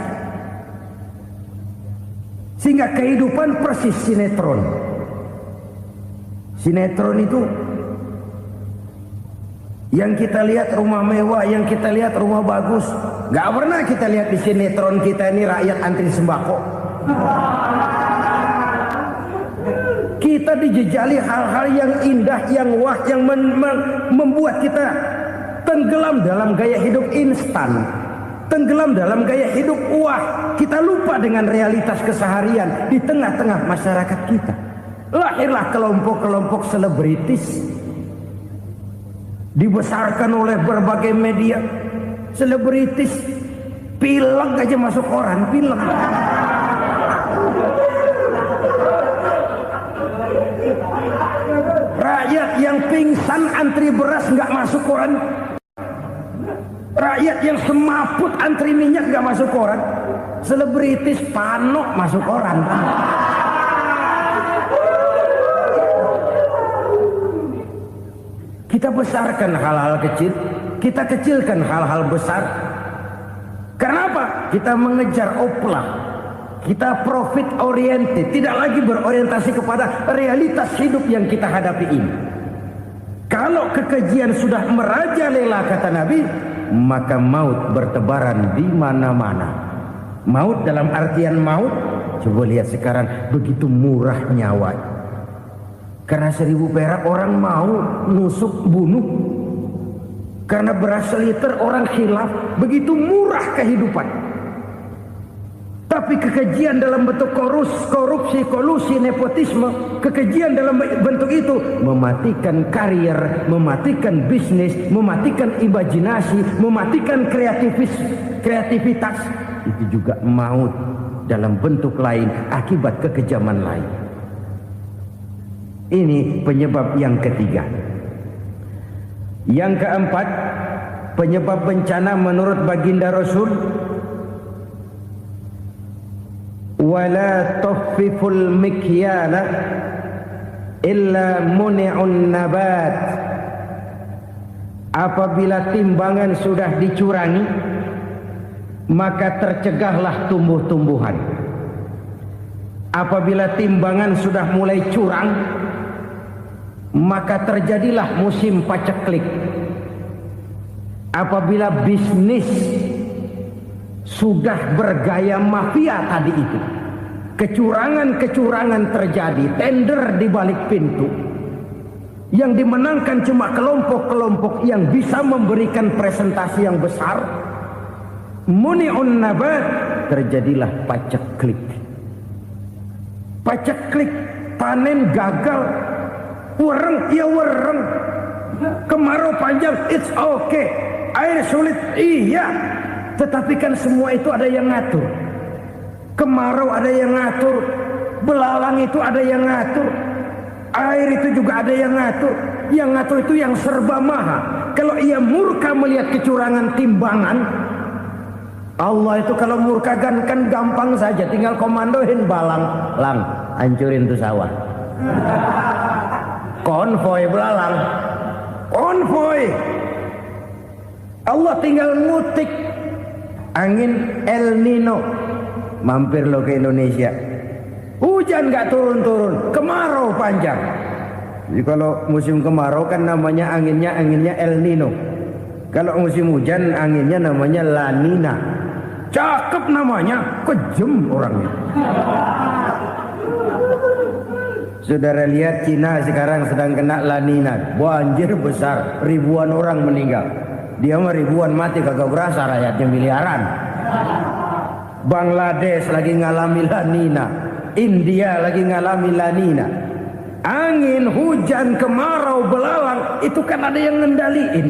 Sehingga kehidupan persis sinetron. Sinetron itu yang kita lihat rumah mewah, yang kita lihat rumah bagus. Gak pernah kita lihat di sinetron kita ini rakyat antri sembako. Kita dijejali hal-hal yang indah, yang wah, yang membuat kita tenggelam dalam gaya hidup instan, tenggelam dalam gaya hidup wah. Kita lupa dengan realitas keseharian di tengah-tengah masyarakat kita. Lahirlah kelompok-kelompok selebritis, dibesarkan oleh berbagai media. Selebritis pilek aja masuk koran, pilek. Rakyat yang pingsan antri beras nggak masuk koran. Rakyat yang semaput antri minyak nggak masuk koran. Selebritis panok masuk koran. Kita besarkan hal-hal kecil, kita kecilkan hal-hal besar. Karena apa? Kita mengejar oplah, kita profit oriented, tidak lagi berorientasi kepada realitas hidup yang kita hadapi ini. Kalau kekejian sudah merajalela, kata Nabi, maka maut bertebaran di mana-mana. Maut dalam artian maut, coba lihat sekarang begitu murah nyawa. Karena 1000 perak orang mau nusuk bunuh. Karena beras seliter orang khilaf. Begitu murah kehidupan. Tapi kekejian dalam bentuk korupsi, kolusi, nepotisme, kekejian dalam bentuk itu mematikan karier, mematikan bisnis, mematikan imajinasi, mematikan kreativitas. Itu juga maut dalam bentuk lain akibat kekejaman lain. Ini penyebab yang ketiga. Yang keempat, penyebab bencana menurut baginda Rasul, wala tuffiful mikyala illa muni'un nabat. Apabila timbangan sudah dicurangi, maka tercegahlah tumbuh-tumbuhan. Apabila timbangan sudah mulai curang, maka terjadilah musim paceklik. Apabila bisnis sudah bergaya mafia tadi itu. Kecurangan-kecurangan terjadi, tender di balik pintu. Yang dimenangkan cuma kelompok-kelompok yang bisa memberikan presentasi yang besar. Muni'un nabat, terjadilah paceklik. Paceklik, panen gagal. Wereng, ya wereng. Kemarau panjang, it's okay. Air sulit, iya. Tetapi kan semua itu ada yang ngatur. Kemarau ada yang ngatur, belalang itu ada yang ngatur, air itu juga ada yang ngatur. Yang ngatur itu yang serba maha. Kalau ia murka melihat kecurangan timbangan, Allah itu kalau murka kan gampang saja, tinggal komandoin balang, lang, hancurin tuh sawah. Konvoy belalang, konvoy. Allah tinggal ngutik angin El Nino. Mampir lo ke Indonesia, hujan gak turun-turun, kemarau panjang. Jadi kalau musim kemarau kan namanya anginnya El Nino. Kalau musim hujan anginnya namanya La Nina. Cakep namanya, kejem orangnya. Saudara lihat Cina sekarang sedang kena La Nina, banjir besar, ribuan orang meninggal. Dia mah ribuan mati kagak berasa, rakyatnya miliaran. Bangladesh lagi ngalami La Nina, India lagi ngalami La Nina. Angin, hujan, kemarau, belalang, itu kan ada yang ngendaliin.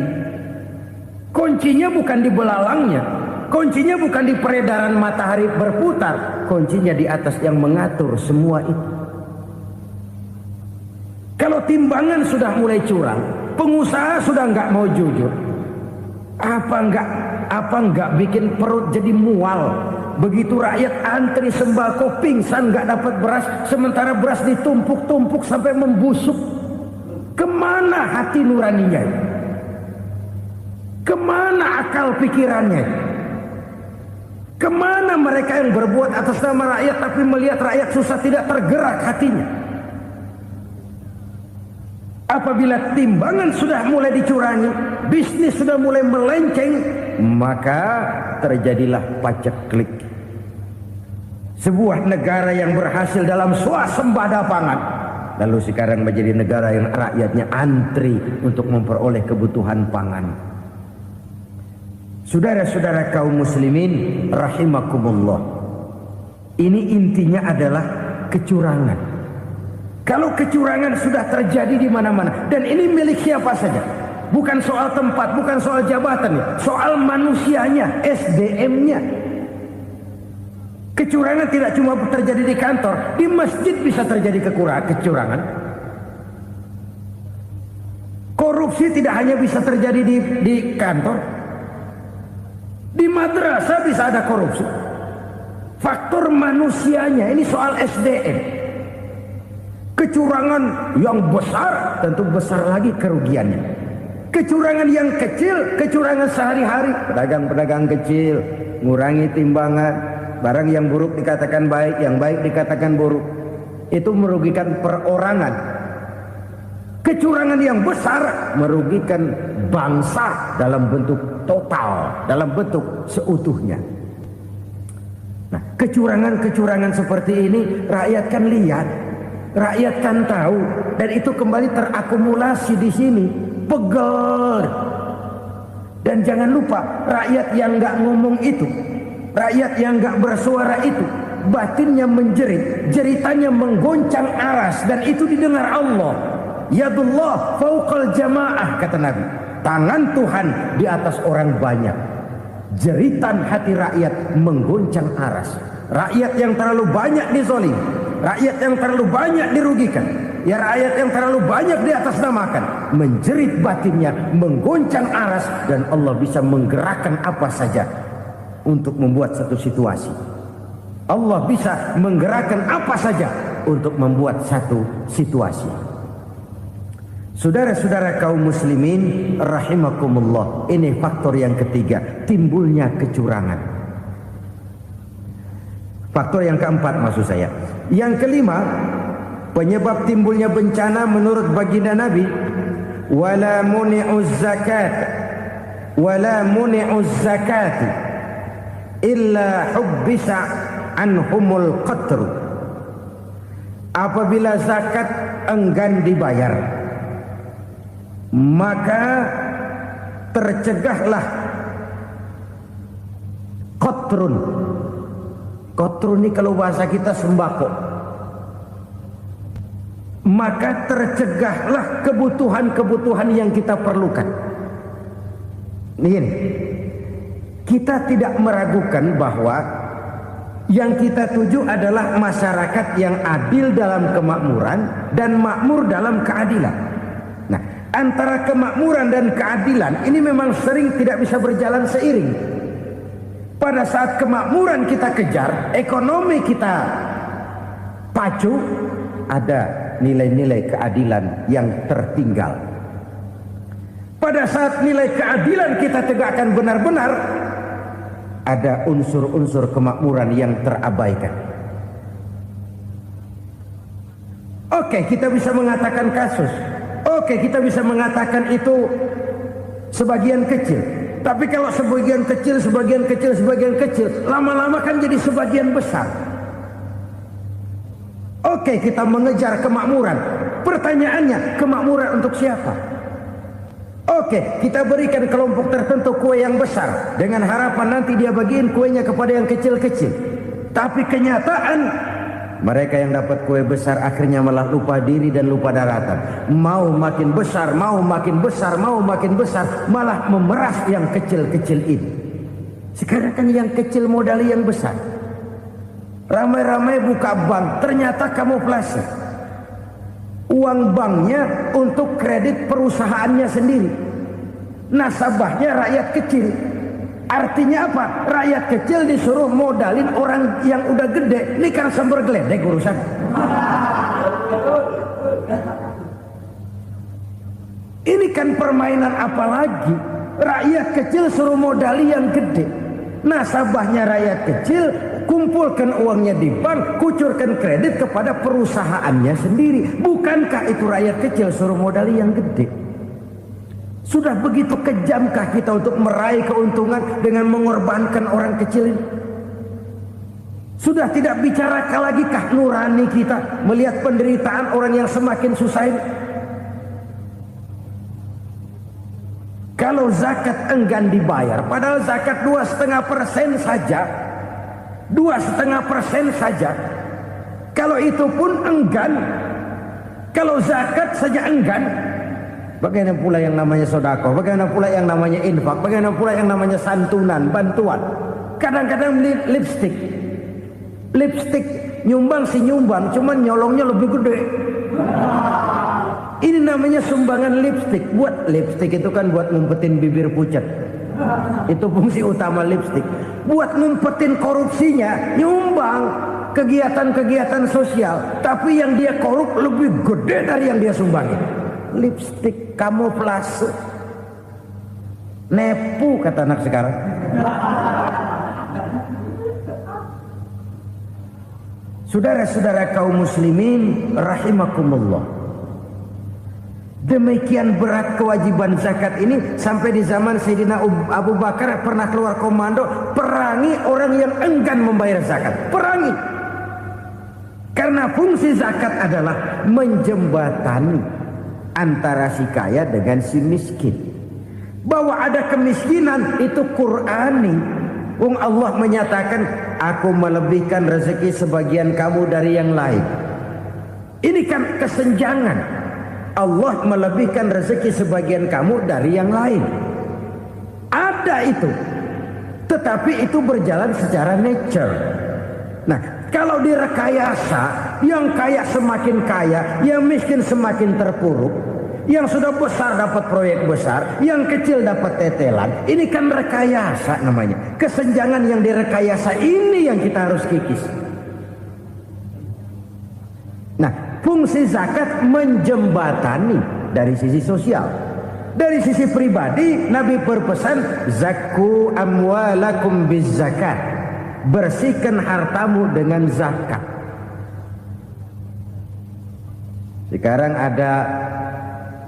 Kuncinya bukan di belalangnya, kuncinya bukan di peredaran matahari berputar, kuncinya di atas yang mengatur semua itu. Kalau timbangan sudah mulai curang, pengusaha sudah nggak mau jujur, apa nggak bikin perut jadi mual. Begitu rakyat antri sembako pingsan gak dapat beras, sementara beras ditumpuk-tumpuk sampai membusuk. Kemana hati nuraninya? Kemana akal pikirannya? Kemana mereka yang berbuat atas nama rakyat tapi melihat rakyat susah tidak tergerak hatinya? Apabila timbangan sudah mulai dicurangi, bisnis sudah mulai melenceng, maka terjadilah paceklik. Sebuah negara yang berhasil dalam swasembada pangan, lalu sekarang menjadi negara yang rakyatnya antri untuk memperoleh kebutuhan pangan. Saudara-saudara kaum muslimin rahimakumullah, ini intinya adalah kecurangan. Kalau kecurangan sudah terjadi di mana-mana, dan ini milik siapa saja, bukan soal tempat, bukan soal jabatan, soal manusianya, SDM-nya. Kecurangan tidak cuma terjadi di kantor, di masjid bisa terjadi kecurangan. Korupsi tidak hanya bisa terjadi di kantor, di madrasah bisa ada korupsi. Faktor manusianya, ini soal SDM. Kecurangan yang besar tentu besar lagi kerugiannya. Kecurangan yang kecil, kecurangan sehari-hari, pedagang-pedagang kecil ngurangi timbangan. Barang yang buruk dikatakan baik, yang baik dikatakan buruk. Itu merugikan perorangan. Kecurangan yang besar merugikan bangsa dalam bentuk total, dalam bentuk seutuhnya. Nah, kecurangan-kecurangan seperti ini rakyat kan lihat, rakyat kan tahu, dan itu kembali terakumulasi di sini, pegel. Dan jangan lupa, rakyat yang nggak ngomong itu, rakyat yang gak bersuara itu, batinnya menjerit, jeritannya menggoncang aras, dan itu didengar Allah. Yadullah fauqal jamaah, kata Nabi. Tangan Tuhan di atas orang banyak. Jeritan hati rakyat menggoncang aras. Rakyat yang terlalu banyak dizolim, rakyat yang terlalu banyak dirugikan, ya rakyat yang terlalu banyak di atas namakan, menjerit batinnya, menggoncang aras, dan Allah bisa menggerakkan apa saja untuk membuat satu situasi. Allah bisa menggerakkan apa saja untuk membuat satu situasi. Saudara-saudara kaum muslimin rahimakumullah, ini faktor yang ketiga, timbulnya kecurangan. Faktor yang keempat maksud saya. Yang kelima, penyebab timbulnya bencana menurut baginda Nabi, wala muni'uz zakat, wala muni'uz zakati illa hubbisa anhumul qatru. Apabila zakat enggan dibayar, maka tercegahlah qatrun. Qatrun ini kalau bahasa kita sembako. Maka tercegahlah kebutuhan-kebutuhan yang kita perlukan. Ini, kita tidak meragukan bahwa yang kita tuju adalah masyarakat yang adil dalam kemakmuran dan makmur dalam keadilan. Nah, antara kemakmuran dan keadilan ini memang sering tidak bisa berjalan seiring. Pada saat kemakmuran kita kejar, ekonomi kita pacu, ada nilai-nilai keadilan yang tertinggal. Pada saat nilai keadilan kita tegakkan benar-benar, ada unsur-unsur kemakmuran yang terabaikan. Oke, kita bisa mengatakan kasus. Oke, kita bisa mengatakan itu sebagian kecil. Tapi kalau sebagian kecil, lama-lama kan jadi sebagian besar. Oke, kita mengejar kemakmuran. Pertanyaannya, kemakmuran untuk siapa? Oke, kita berikan kelompok tertentu kue yang besar dengan harapan nanti dia bagiin kuenya kepada yang kecil-kecil. Tapi kenyataan mereka yang dapat kue besar akhirnya malah lupa diri dan lupa daratan. Mau makin besar, malah memeras yang kecil-kecil ini. Sekarang kan yang kecil modali yang besar. Ramai-ramai buka bank, ternyata kamuflase. Uang banknya untuk kredit perusahaannya sendiri. Nasabahnya rakyat kecil. Artinya apa? Rakyat kecil disuruh modalin orang yang udah gede. Ini kan sumber geledek urusan. Ini kan permainan apa lagi? Rakyat kecil suruh modali yang gede. Nasabahnya rakyat kecil, kumpulkan uangnya di bank, kucurkan kredit kepada perusahaannya sendiri. Bukankah itu rakyat kecil suruh modali yang gede? Sudah begitu kejamkah kita untuk meraih keuntungan dengan mengorbankan orang kecil ini? Sudah tidak bicara lagi kah nurani kita melihat penderitaan orang yang semakin susah ini? Kalau zakat enggan dibayar, padahal zakat 2,5% saja, 2,5% saja. Kalau itu pun enggan, kalau zakat saja enggan, bagaimana pula yang namanya sedekah, bagaimana pula yang namanya infak, bagaimana pula yang namanya santunan, bantuan. Kadang-kadang lipstick nyumbang si nyumbang, cuman nyolongnya lebih gede. Ini namanya sumbangan lipstick. Buat lipstick itu kan buat ngumpetin bibir pucat. Itu fungsi utama lipstick. Buat ngumpetin korupsinya, nyumbang kegiatan-kegiatan sosial. Tapi yang dia korup lebih gede dari yang dia sumbangin. Lipstick kamuflase. Nepu kata anak sekarang. Saudara-saudara kaum muslimin rahimakumullah. Demikian berat kewajiban zakat ini sampai di zaman Sayyidina Abu Bakar pernah keluar komando perangi orang yang enggan membayar zakat. Perangi. Karena fungsi zakat adalah menjembatani antara si kaya dengan si miskin. Bahwa ada kemiskinan itu Qur'ani. Allah menyatakan, aku melebihkan rezeki sebagian kamu dari yang lain. Ini kan kesenjangan. Allah melebihkan rezeki sebagian kamu dari yang lain. Ada itu. Tetapi itu berjalan secara nature. Nah, kalau direkayasa, yang kaya semakin kaya, yang miskin semakin terpuruk, yang sudah besar dapat proyek besar, yang kecil dapat tetelan. Ini kan rekayasa namanya. Kesenjangan yang direkayasa ini yang kita harus kikis. Nah, fungsi zakat menjembatani dari sisi sosial. Dari sisi pribadi, Nabi berpesan, zakku amwalakum biz zakat. Bersihkan hartamu dengan zakat. Sekarang ada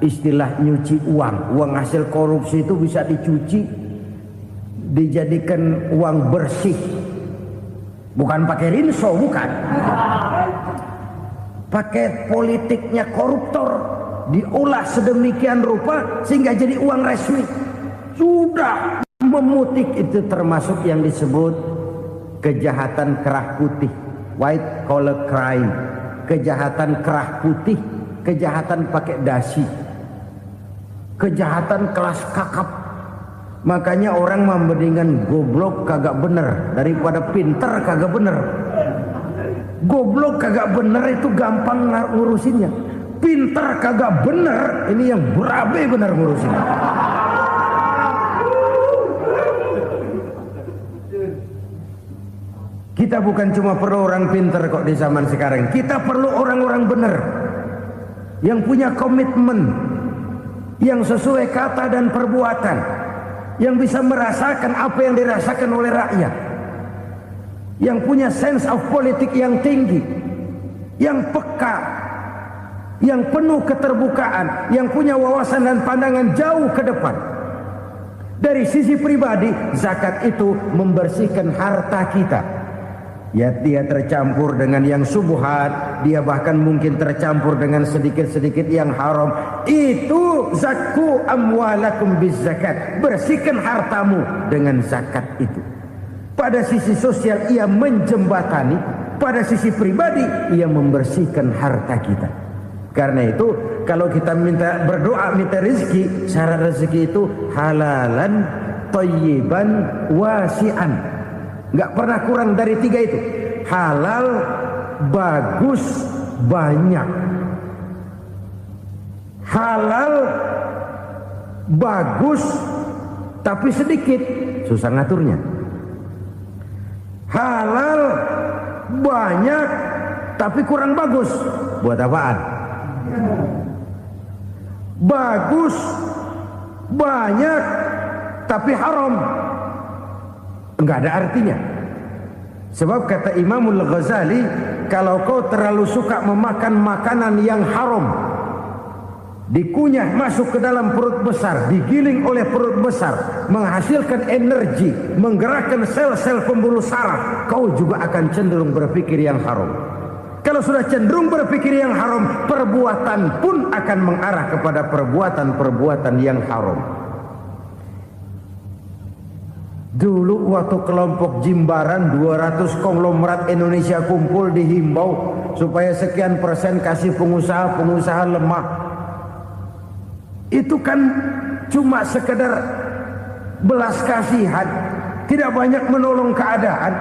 istilah nyuci uang. Uang hasil korupsi itu bisa dicuci. dijadikan uang bersih, bukan pakai rinso, bukan. Pakai politiknya koruptor, diolah sedemikian rupa sehingga jadi uang resmi. Sudah memutik, itu termasuk yang disebut kejahatan kerah putih, white collar crime, kejahatan kerah putih, kejahatan pakai dasi, kejahatan kelas kakap. Makanya orang mendingan goblok kagak bener daripada pinter kagak bener. Goblok kagak bener itu gampang ngurusinnya. Pinter kagak bener, ini yang berabe bener ngurusinnya. Kita bukan cuma perlu orang pinter kok di zaman sekarang. Kita perlu orang-orang bener yang punya komitmen, yang sesuai kata dan perbuatan, yang bisa merasakan apa yang dirasakan oleh rakyat, yang punya sense of politik yang tinggi, yang peka, yang penuh keterbukaan, yang punya wawasan dan pandangan jauh ke depan. Dari sisi pribadi, zakat itu membersihkan harta kita. Ya, dia tercampur dengan yang subuhat, dia bahkan mungkin tercampur dengan sedikit-sedikit yang haram. Itu zakku amwalakum bizzakat. Bersihkan hartamu dengan zakat itu. Pada sisi sosial ia menjembatani, pada sisi pribadi ia membersihkan harta kita. Karena itu kalau kita minta berdoa minta rezeki, syarat rezeki itu halalan thayyiban wasi'an. Nggak pernah kurang dari 3 itu. Halal, bagus, banyak. Halal, bagus, tapi sedikit, susah ngaturnya. Halal, banyak, tapi kurang bagus. Buat apaan? Bagus, banyak, tapi haram. Enggak ada artinya. Sebab kata Imamul Ghazali, kalau kau terlalu suka memakan makanan yang haram, dikunyah masuk ke dalam perut besar, digiling oleh perut besar, menghasilkan energi, menggerakkan sel-sel pembuluh saraf, kau juga akan cenderung berpikir yang haram. Kalau sudah cenderung berpikir yang haram, perbuatan pun akan mengarah kepada perbuatan-perbuatan yang haram. Dulu waktu kelompok Jimbaran 200 konglomerat Indonesia kumpul dihimbau supaya sekian persen kasih pengusaha-pengusaha lemah. Itu kan cuma sekedar belas kasihan, tidak banyak menolong keadaan.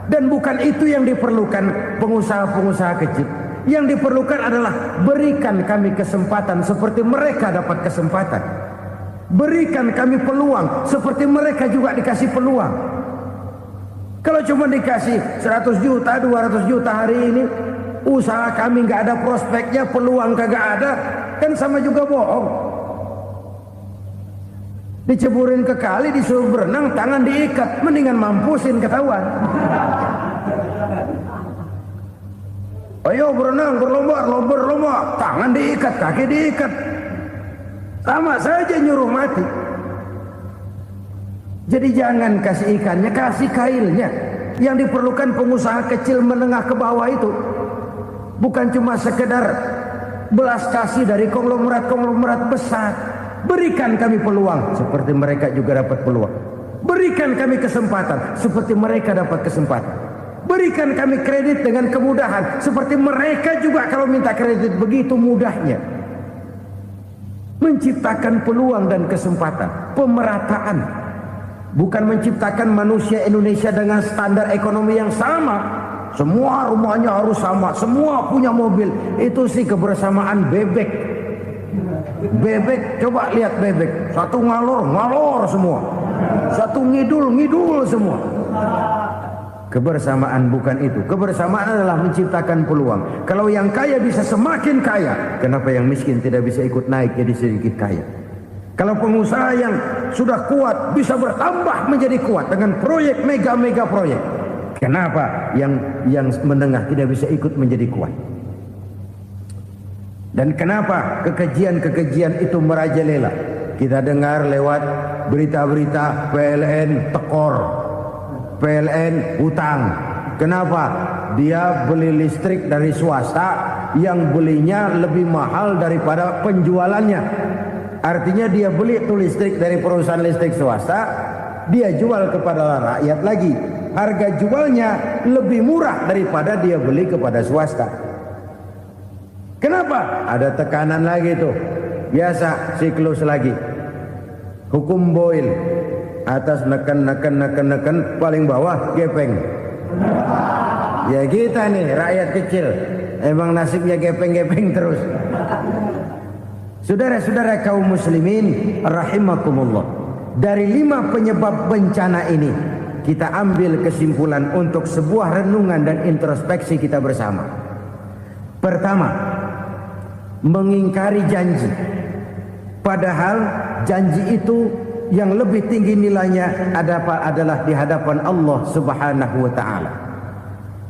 Dan bukan itu yang diperlukan pengusaha-pengusaha kecil. Yang diperlukan adalah berikan kami kesempatan seperti mereka dapat kesempatan. Berikan kami peluang seperti mereka juga dikasih peluang. Kalau cuma dikasih 100 juta, 200 juta hari ini, usaha kami nggak ada prospeknya, peluang kagak ada, kan sama juga bohong. Diceburin ke kali, disuruh berenang, tangan diikat, mendingan mampusin ketahuan. Ayo berenang, berlomba, tangan diikat, kaki diikat. Sama saja nyuruh mati. Jadi jangan kasih ikannya, kasih kailnya. Yang diperlukan pengusaha kecil menengah ke bawah itu bukan cuma sekedar belas kasih dari konglomerat-konglomerat besar. Berikan kami peluang seperti mereka juga dapat peluang. Berikan kami kesempatan seperti mereka dapat kesempatan. Berikan kami kredit dengan kemudahan seperti mereka juga kalau minta kredit begitu mudahnya. Menciptakan peluang dan kesempatan, pemerataan, bukan menciptakan manusia Indonesia dengan standar ekonomi yang sama. Semua rumahnya harus sama, semua punya mobil. Itu sih kebersamaan bebek. Bebek, coba lihat bebek, satu ngalor semua, satu ngidul semua. Kebersamaan bukan itu. Kebersamaan adalah menciptakan peluang. Kalau yang kaya bisa semakin kaya, kenapa yang miskin tidak bisa ikut naik jadi sedikit kaya? Kalau pengusaha yang sudah kuat bisa bertambah menjadi kuat dengan proyek mega proyek, kenapa yang menengah tidak bisa ikut menjadi kuat? Dan kenapa kekejian itu merajalela? Kita dengar lewat berita-berita PLN tekor, PLN hutang. Kenapa? Dia beli listrik dari swasta yang belinya lebih mahal daripada penjualannya. Artinya dia beli itu listrik dari perusahaan listrik swasta, dia jual kepada rakyat lagi. Harga jualnya lebih murah daripada dia beli kepada swasta. Kenapa? Ada tekanan lagi tuh. Biasa siklus lagi. Hukum Boyle. Atas neken, paling bawah gepeng. Ya kita nih rakyat kecil, emang nasibnya gepeng-gepeng terus. Saudara-saudara kaum muslimin rahimakumullah, dari 5 penyebab bencana ini kita ambil kesimpulan untuk sebuah renungan dan introspeksi kita bersama. Pertama, mengingkari janji, padahal janji itu yang lebih tinggi nilainya adalah di hadapan Allah Subhanahu wa taala.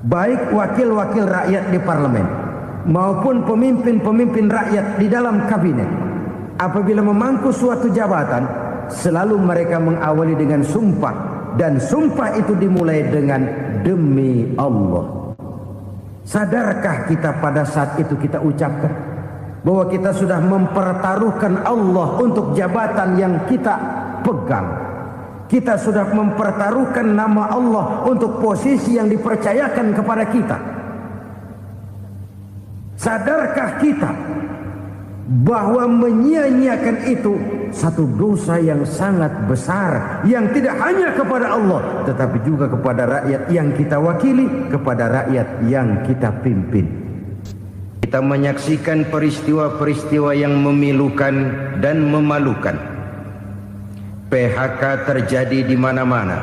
Baik wakil-wakil rakyat di parlemen maupun pemimpin-pemimpin rakyat di dalam kabinet, apabila memangku suatu jabatan, selalu mereka mengawali dengan sumpah, dan sumpah itu dimulai dengan demi Allah. Sadarkah kita pada saat itu kita ucapkan bahwa kita sudah mempertaruhkan Allah untuk jabatan yang kita pegang? Kita sudah mempertaruhkan nama Allah untuk posisi yang dipercayakan kepada kita. Sadarkah kita bahwa menyia-nyiakan itu satu dosa yang sangat besar, yang tidak hanya kepada Allah tetapi juga kepada rakyat yang kita wakili, kepada rakyat yang kita pimpin. Kita menyaksikan peristiwa-peristiwa yang memilukan dan memalukan. PHK terjadi di mana-mana.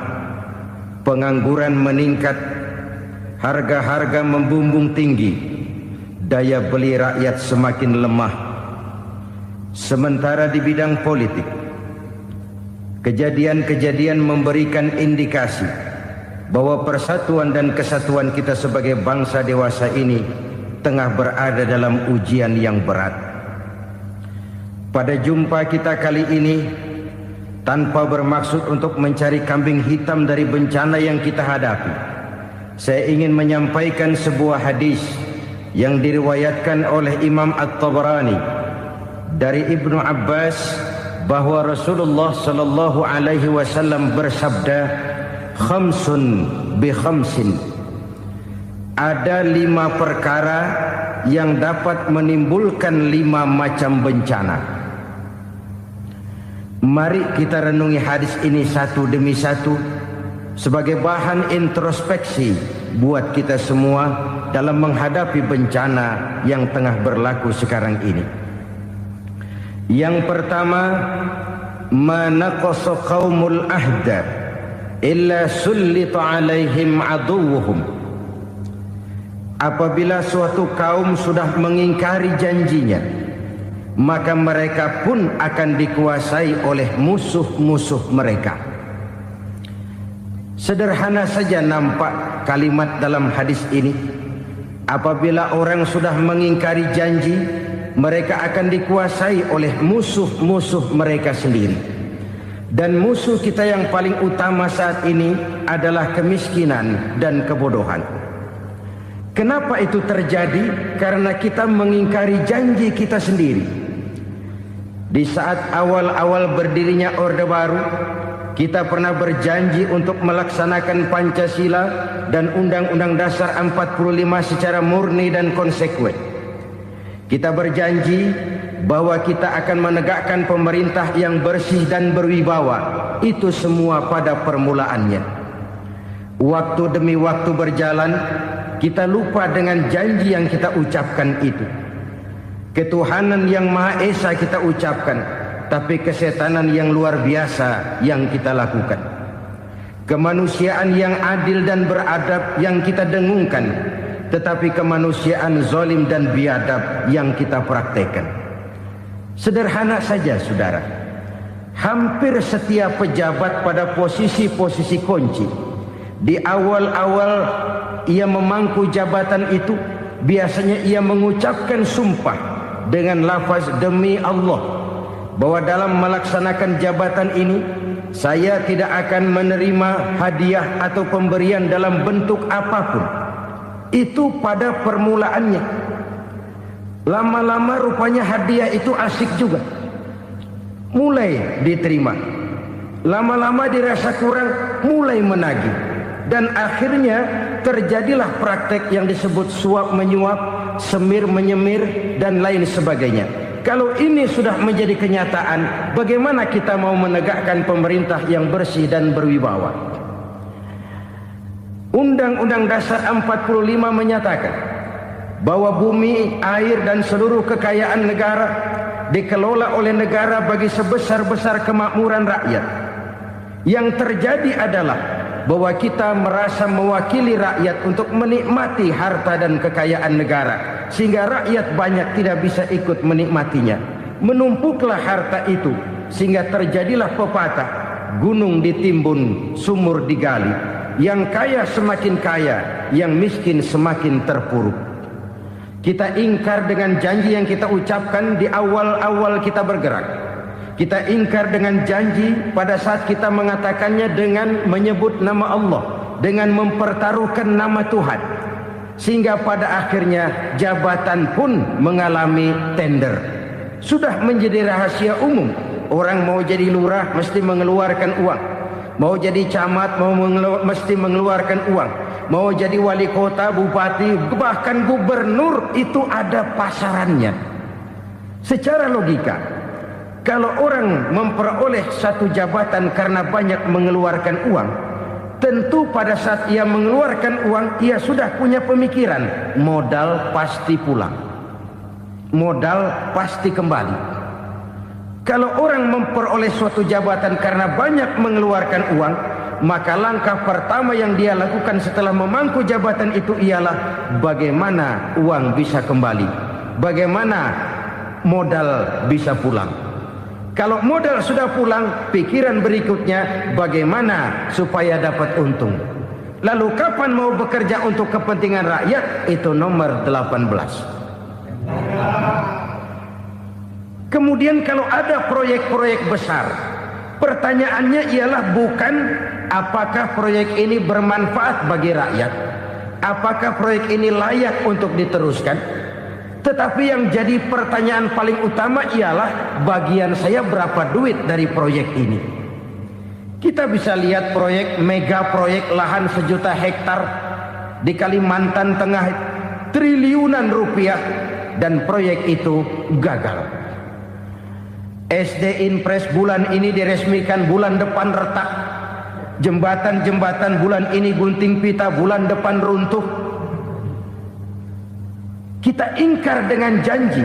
Pengangguran meningkat, harga-harga membumbung tinggi, daya beli rakyat semakin lemah. Sementara di bidang politik, kejadian-kejadian memberikan indikasi bahwa persatuan dan kesatuan kita sebagai bangsa dewasa ini tengah berada dalam ujian yang berat. Pada jumpa kita kali ini, tanpa bermaksud untuk mencari kambing hitam dari bencana yang kita hadapi, saya ingin menyampaikan sebuah hadis yang diriwayatkan oleh Imam At-Tabarani dari Ibnu Abbas, bahwa Rasulullah sallallahu alaihi wasallam bersabda, khamsun bi khamsin, ada 5 perkara yang dapat menimbulkan 5 macam bencana. Mari kita renungi hadis ini satu demi satu sebagai bahan introspeksi buat kita semua dalam menghadapi bencana yang tengah berlaku sekarang ini. Yang pertama, manaqasa qaumul ahda illa sullita alaihim aduwwuhum. Apabila suatu kaum sudah mengingkari janjinya, maka mereka pun akan dikuasai oleh musuh-musuh mereka. Sederhana saja nampak kalimat dalam hadis ini. Apabila orang sudah mengingkari janji, mereka akan dikuasai oleh musuh-musuh mereka sendiri. Dan musuh kita yang paling utama saat ini adalah kemiskinan dan kebodohan. Kenapa itu terjadi? Karena kita mengingkari janji kita sendiri. Di saat awal-awal berdirinya Orde Baru, kita pernah berjanji untuk melaksanakan Pancasila dan Undang-Undang Dasar 45 secara murni dan konsekuen. Kita berjanji bahwa kita akan menegakkan pemerintah yang bersih dan berwibawa. Itu semua pada permulaannya. Waktu demi waktu berjalan, kita lupa dengan janji yang kita ucapkan itu. Ketuhanan yang Maha Esa kita ucapkan, tapi kesetanan yang luar biasa yang kita lakukan. Kemanusiaan yang adil dan beradab yang kita dengungkan, tetapi kemanusiaan zalim dan biadab yang kita praktekkan. Sederhana saja saudara, hampir setiap pejabat pada posisi-posisi kunci, di awal-awal ia memangku jabatan itu, biasanya ia mengucapkan sumpah dengan lafaz demi Allah. bahwa dalam melaksanakan jabatan ini saya tidak akan menerima hadiah atau pemberian dalam bentuk apapun. Itu pada permulaannya. Lama-lama rupanya hadiah itu asik juga, mulai diterima. Lama-lama dirasa kurang, mulai menagih. Dan akhirnya terjadilah praktek yang disebut suap menyuap, semir menyemir, dan lain sebagainya. Kalau ini sudah menjadi kenyataan, bagaimana kita mau menegakkan pemerintah yang bersih dan berwibawa? Undang-Undang Dasar 45 menyatakan bahwa bumi, air, dan seluruh kekayaan negara dikelola oleh negara bagi sebesar-besar kemakmuran rakyat. Yang terjadi adalah bahwa kita merasa mewakili rakyat untuk menikmati harta dan kekayaan negara, sehingga rakyat banyak tidak bisa ikut menikmatinya. Menumpuklah harta itu sehingga terjadilah pepatah, gunung ditimbun, sumur digali. Yang kaya semakin kaya, yang miskin semakin terpuruk. Kita ingkar dengan janji yang kita ucapkan di awal-awal kita bergerak. Kita ingkar dengan janji pada saat kita mengatakannya dengan menyebut nama Allah, dengan mempertaruhkan nama Tuhan. Sehingga pada akhirnya jabatan pun mengalami tender. Sudah menjadi rahasia umum. Orang mau jadi lurah mesti mengeluarkan uang. Mau jadi camat mesti mengeluarkan uang. Mau jadi wali kota, bupati, bahkan gubernur, itu ada pasarannya. Secara logika, kalau orang memperoleh satu jabatan karena banyak mengeluarkan uang, tentu pada saat ia mengeluarkan uang, ia sudah punya pemikiran, modal pasti pulang, modal pasti kembali. Kalau orang memperoleh suatu jabatan karena banyak mengeluarkan uang, maka langkah pertama yang dia lakukan setelah memangku jabatan itu ialah bagaimana uang bisa kembali, bagaimana modal bisa pulang. Kalau modal sudah pulang, pikiran berikutnya bagaimana supaya dapat untung. Lalu kapan mau bekerja untuk kepentingan rakyat? Itu nomor 18. Kemudian kalau ada proyek-proyek besar, pertanyaannya ialah bukan apakah proyek ini bermanfaat bagi rakyat, apakah proyek ini layak untuk diteruskan. Tetapi yang jadi pertanyaan paling utama ialah bagian saya berapa duit dari proyek ini. Kita bisa lihat proyek, mega proyek lahan 1 juta hektar di Kalimantan Tengah, triliunan rupiah, dan proyek itu gagal. SD Inpres bulan ini diresmikan, bulan depan retak. Jembatan-jembatan bulan ini gunting pita, bulan depan runtuh. Kita ingkar dengan janji.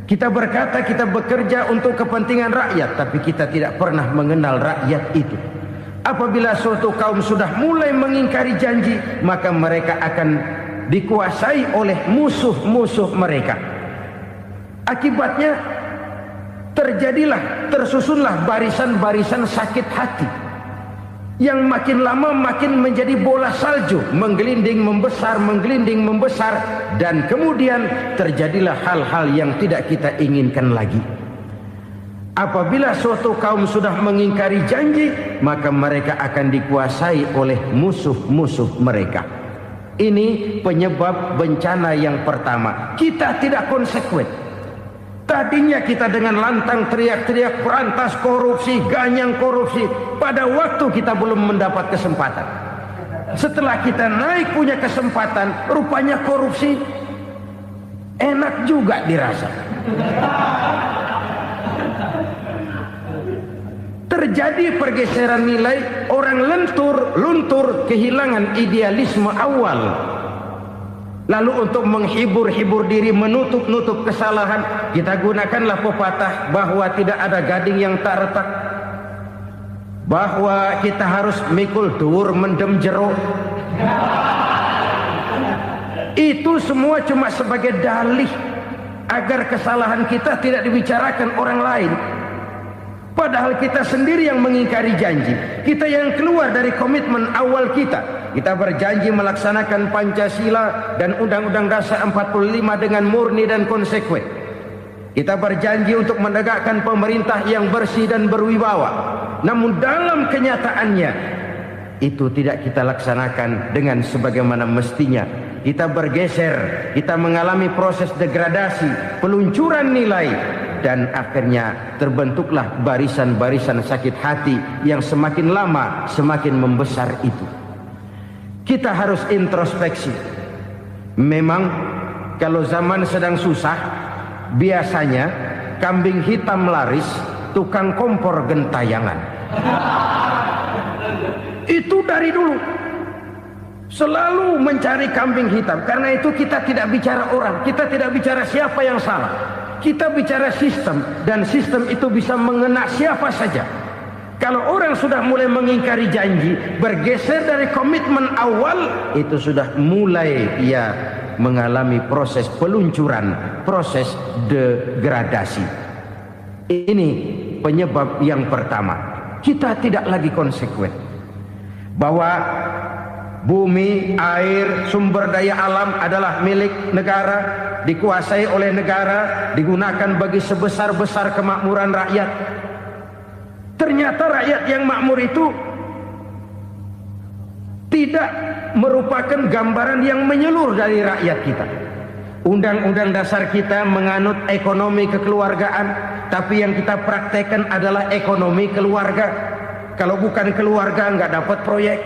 Kita berkata kita bekerja untuk kepentingan rakyat, tapi kita tidak pernah mengenal rakyat itu. Apabila suatu kaum sudah mulai mengingkari janji, maka mereka akan dikuasai oleh musuh-musuh mereka. Akibatnya tersusunlah barisan-barisan sakit hati, yang makin lama makin menjadi bola salju, menggelinding membesar, dan kemudian terjadilah hal-hal yang tidak kita inginkan lagi. Apabila suatu kaum sudah mengingkari janji, maka mereka akan dikuasai oleh musuh-musuh mereka. Ini penyebab bencana yang pertama. Kita tidak konsekuen. Tadinya kita dengan lantang teriak-teriak berantas korupsi, ganyang korupsi. Pada waktu kita belum mendapat kesempatan. Setelah kita naik punya kesempatan, rupanya korupsi enak juga dirasa. Terjadi pergeseran nilai, orang luntur, kehilangan idealisme awal. Lalu untuk menghibur diri, menutup kesalahan, kita gunakanlah pepatah bahwa tidak ada gading yang tak retak, bahwa kita harus mikul dhuwur mendem jero. Itu semua cuma sebagai dalih agar kesalahan kita tidak dibicarakan orang lain. Padahal kita sendiri yang mengingkari janji. Kita yang keluar dari komitmen awal kita. Kita berjanji melaksanakan Pancasila dan Undang-Undang Dasar 45 dengan murni dan konsekuen. Kita berjanji untuk menegakkan pemerintah yang bersih dan berwibawa. Namun dalam kenyataannya itu tidak kita laksanakan dengan sebagaimana mestinya. Kita bergeser, kita mengalami proses degradasi, peluncuran nilai, dan akhirnya terbentuklah barisan-barisan sakit hati yang semakin lama semakin membesar itu. Kita harus introspeksi. Memang kalau zaman sedang susah, biasanya kambing hitam laris, tukang kompor gentayangan. Itu dari dulu selalu mencari kambing hitam. Karena itu kita tidak bicara orang, kita tidak bicara siapa yang salah, kita bicara sistem. Dan sistem itu bisa mengena siapa saja. Kalau orang sudah mulai mengingkari janji, bergeser dari komitmen awal, itu sudah mulai ia mengalami proses peluncuran, proses degradasi. Ini penyebab yang pertama. Kita tidak lagi konsekuen bahwa bumi, air, sumber daya alam adalah milik negara, dikuasai oleh negara, digunakan bagi sebesar-besar kemakmuran rakyat. Ternyata rakyat yang makmur itu tidak merupakan gambaran yang menyeluruh dari rakyat kita. Undang-undang dasar kita menganut ekonomi kekeluargaan, tapi yang kita praktekkan adalah ekonomi keluarga. Kalau bukan keluarga nggak dapat proyek.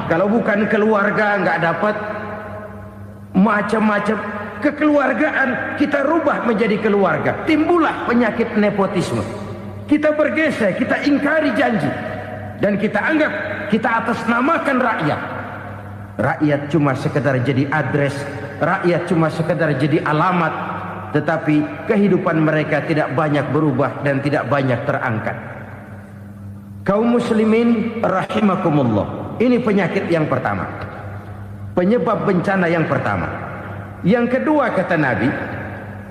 Kalau bukan keluarga nggak dapat macam-macam. Kekeluargaan kita rubah menjadi keluarga. Timbullah penyakit nepotisme. Kita bergeser, kita ingkari janji, dan kita anggap kita atasnamakan rakyat. Rakyat cuma sekedar jadi address, rakyat cuma sekedar jadi alamat, tetapi kehidupan mereka tidak banyak berubah dan tidak banyak terangkat. Kaum muslimin rahimakumullah, ini penyakit yang pertama, penyebab bencana yang pertama. Yang kedua kata Nabi,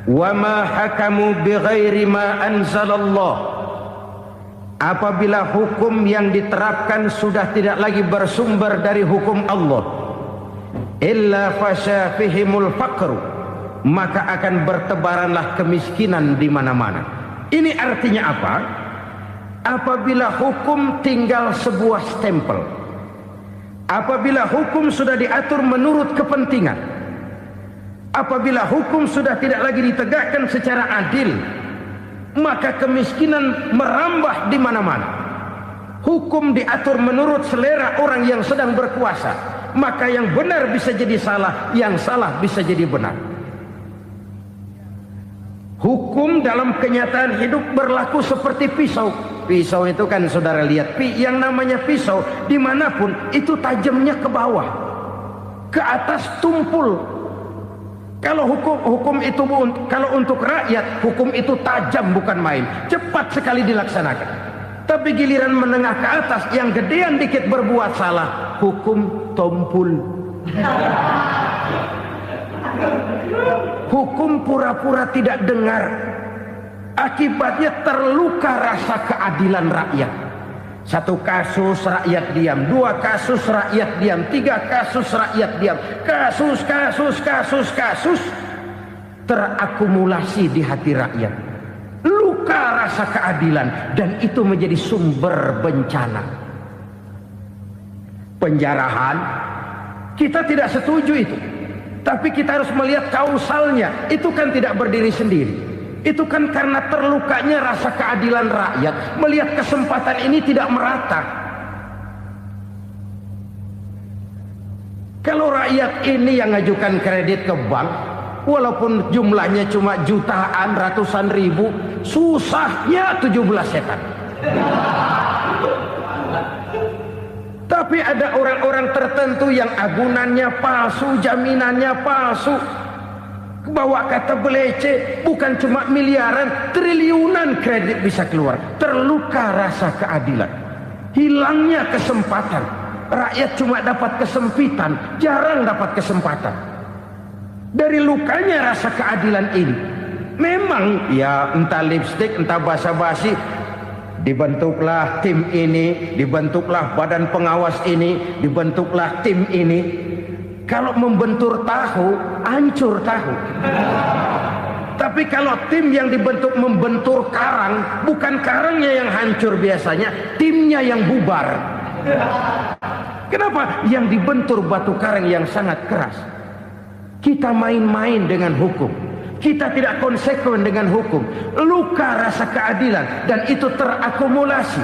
wa ma hakamu bighairi ma anzalallah. Apabila hukum yang diterapkan sudah tidak lagi bersumber dari hukum Allah, illa fasha fihimul faqru, maka akan bertebaranlah kemiskinan di mana-mana. Ini artinya apa? Apabila hukum tinggal sebuah stempel, apabila hukum sudah diatur menurut kepentingan, apabila hukum sudah tidak lagi ditegakkan secara adil, maka kemiskinan merambah di mana-mana. Hukum diatur menurut selera orang yang sedang berkuasa, maka yang benar bisa jadi salah, yang salah bisa jadi benar. Hukum dalam kenyataan hidup berlaku seperti pisau. Pisau itu kan saudara lihat, yang namanya pisau dimanapun itu tajamnya ke bawah, ke atas tumpul. Kalau hukum itu, kalau untuk rakyat, hukum itu tajam bukan main, cepat sekali dilaksanakan. Tapi giliran menengah ke atas, yang gedean dikit berbuat salah, hukum tumpul. Hukum pura-pura tidak dengar. Akibatnya terluka rasa keadilan rakyat. Satu kasus rakyat diam, dua kasus rakyat diam, tiga kasus rakyat diam, kasus terakumulasi di hati rakyat. Luka rasa keadilan, dan itu menjadi sumber bencana. Penjarahan, kita tidak setuju itu, tapi kita harus melihat kausalnya. Itu kan tidak berdiri sendiri. Itu kan karena terlukanya rasa keadilan rakyat, melihat kesempatan ini tidak merata. Kalau rakyat ini yang ngajukan kredit ke bank, walaupun jumlahnya cuma jutaan, ratusan ribu, susahnya 17 setan. Tapi ada orang-orang tertentu yang agunannya palsu, jaminannya palsu, bawa kata belece, bukan cuma miliaran, triliunan kredit bisa keluar. Terluka rasa keadilan, hilangnya kesempatan. Rakyat cuma dapat kesempitan, jarang dapat kesempatan. Dari lukanya rasa keadilan ini, memang ya entah lipstik, entah basa-basi, dibentuklah tim ini, dibentuklah badan pengawas ini, dibentuklah tim ini. Kalau membentur tahu, hancur tahu. Tapi Tapi kalau tim yang dibentuk membentur karang, bukan karangnya yang hancur biasanya, timnya yang bubar. Kenapa? Yang dibentur batu karang yang sangat keras. Kita main-main dengan hukum, kita tidak konsekuen dengan hukum, luka rasa keadilan, dan itu terakumulasi.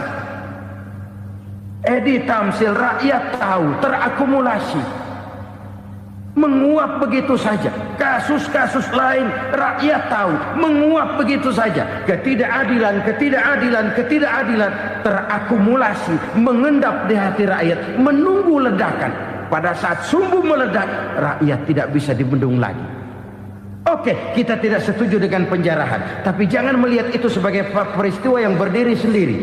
Edi Tamsil, rakyat tahu, terakumulasi, menguap begitu saja. Kasus-kasus lain rakyat tahu, menguap begitu saja. Ketidakadilan terakumulasi, mengendap di hati rakyat, menunggu ledakan. Pada saat sumbu meledak, rakyat tidak bisa dibendung lagi. Oke, kita tidak setuju dengan penjarahan, tapi jangan melihat itu sebagai peristiwa yang berdiri sendiri.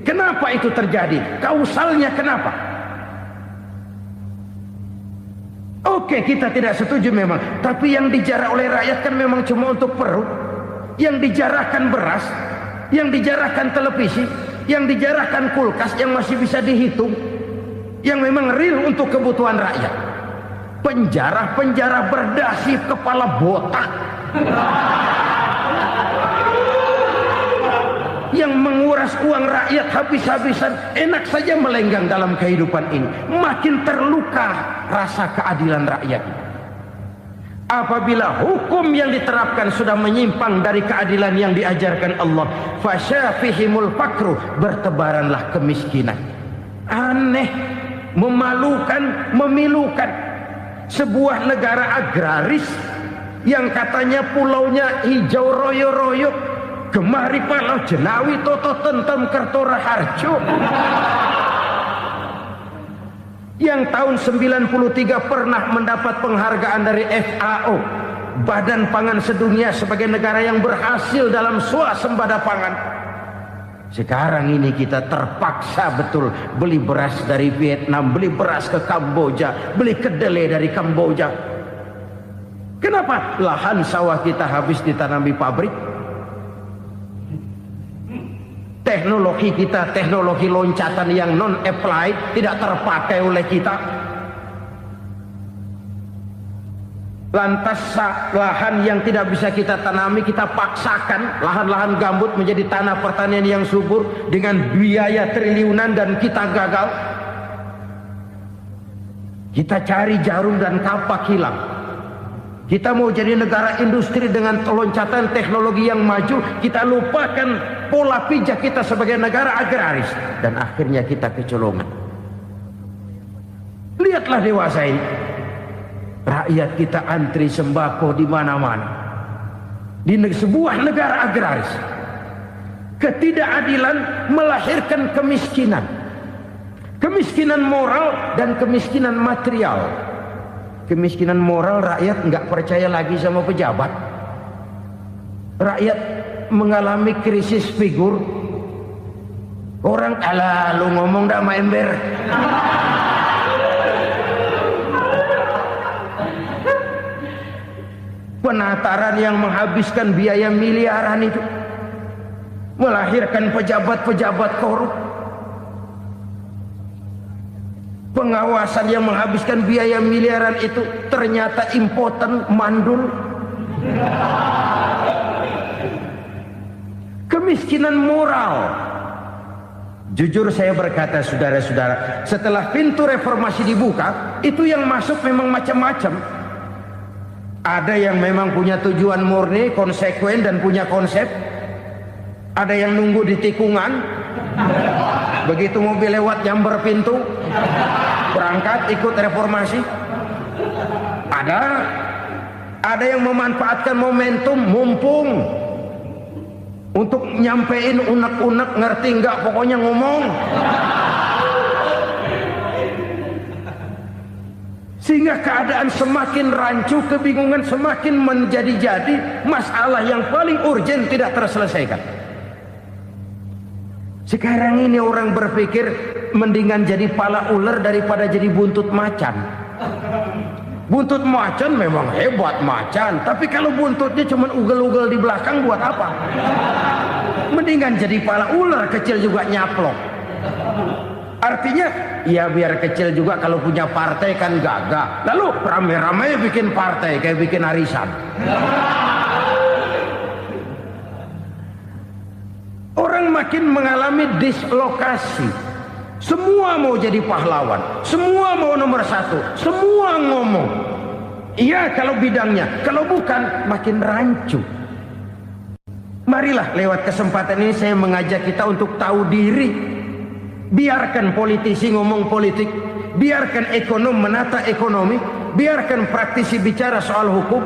Kenapa itu terjadi? Kausalnya kenapa? Oke, kita tidak setuju memang, tapi yang dijarah oleh rakyat kan memang cuma untuk perut. Yang dijarahkan beras, yang dijarahkan televisi, yang dijarahkan kulkas yang masih bisa dihitung, yang memang real untuk kebutuhan rakyat. Penjara-penjara berdasi kepala botak yang menguras uang rakyat habis-habisan, enak saja melenggang dalam kehidupan ini. Makin terluka rasa keadilan rakyat. Apabila hukum yang diterapkan sudah menyimpang dari keadilan yang diajarkan Allah, fasyafihimul fakru, bertebaranlah kemiskinan. Aneh, memalukan, memilukan. Sebuah negara agraris yang katanya pulaunya hijau royo-royo, Gemari Palau Jenawi Toto Tentem Kertora Harjo, yang tahun 93 pernah mendapat penghargaan dari FAO, Badan Pangan Sedunia, sebagai negara yang berhasil dalam swasembada pangan. Sekarang ini kita terpaksa betul beli beras dari Vietnam, beli beras ke Kamboja, beli kedelai dari Kamboja. Kenapa? Lahan sawah kita habis ditanami pabrik. Teknologi kita, teknologi loncatan yang non-applied, tidak terpakai oleh kita. Lantas lahan yang tidak bisa kita tanami, kita paksakan lahan-lahan gambut menjadi tanah pertanian yang subur dengan biaya triliunan, dan kita gagal. Kita cari jarum dan kapak hilang. Kita mau jadi negara industri dengan loncatan teknologi yang maju, kita lupakan pola pijak kita sebagai negara agraris, dan akhirnya kita kecolongan. Lihatlah dewasa ini, rakyat kita antri sembako di mana-mana. Di sebuah negara agraris, ketidakadilan melahirkan kemiskinan. Kemiskinan moral dan kemiskinan material. Kemiskinan moral, rakyat nggak percaya lagi sama pejabat. Rakyat mengalami krisis figur. Orang, alah lu ngomong dah sama ember. Penataran yang menghabiskan biaya miliaran itu melahirkan pejabat-pejabat korup. Pengawasan yang menghabiskan biaya miliaran itu ternyata impoten, mandul. Kemiskinan moral. Jujur saya berkata, saudara-saudara, setelah pintu reformasi dibuka, itu yang masuk memang macam-macam. Ada yang memang punya tujuan murni, konsekuen, dan punya konsep. Ada yang nunggu di tikungan, begitu mobil lewat nyamber pintu, berangkat ikut reformasi. Ada yang memanfaatkan momentum, mumpung, untuk nyampein unek-unek, ngerti nggak, pokoknya ngomong. Sehingga keadaan semakin rancu, kebingungan semakin menjadi-jadi, masalah yang paling urgen tidak terselesaikan. Sekarang ini orang berpikir mendingan jadi pala ular daripada jadi buntut macan. Buntut macan memang hebat macan, tapi kalau buntutnya cuma ugel-ugel di belakang buat apa? Mendingan jadi pala ular, kecil juga nyaplok. Artinya ya biar kecil juga kalau punya partai kan gagah. Lalu rame-rame bikin partai kayak bikin arisan. semakin mengalami dislokasi. Semua mau jadi pahlawan, semua mau nomor satu, semua ngomong. Iya kalau bidangnya, kalau bukan makin rancu. Marilah lewat kesempatan ini saya mengajak kita untuk tahu diri. Biarkan politisi ngomong politik, biarkan ekonom menata ekonomi, biarkan praktisi bicara soal hukum,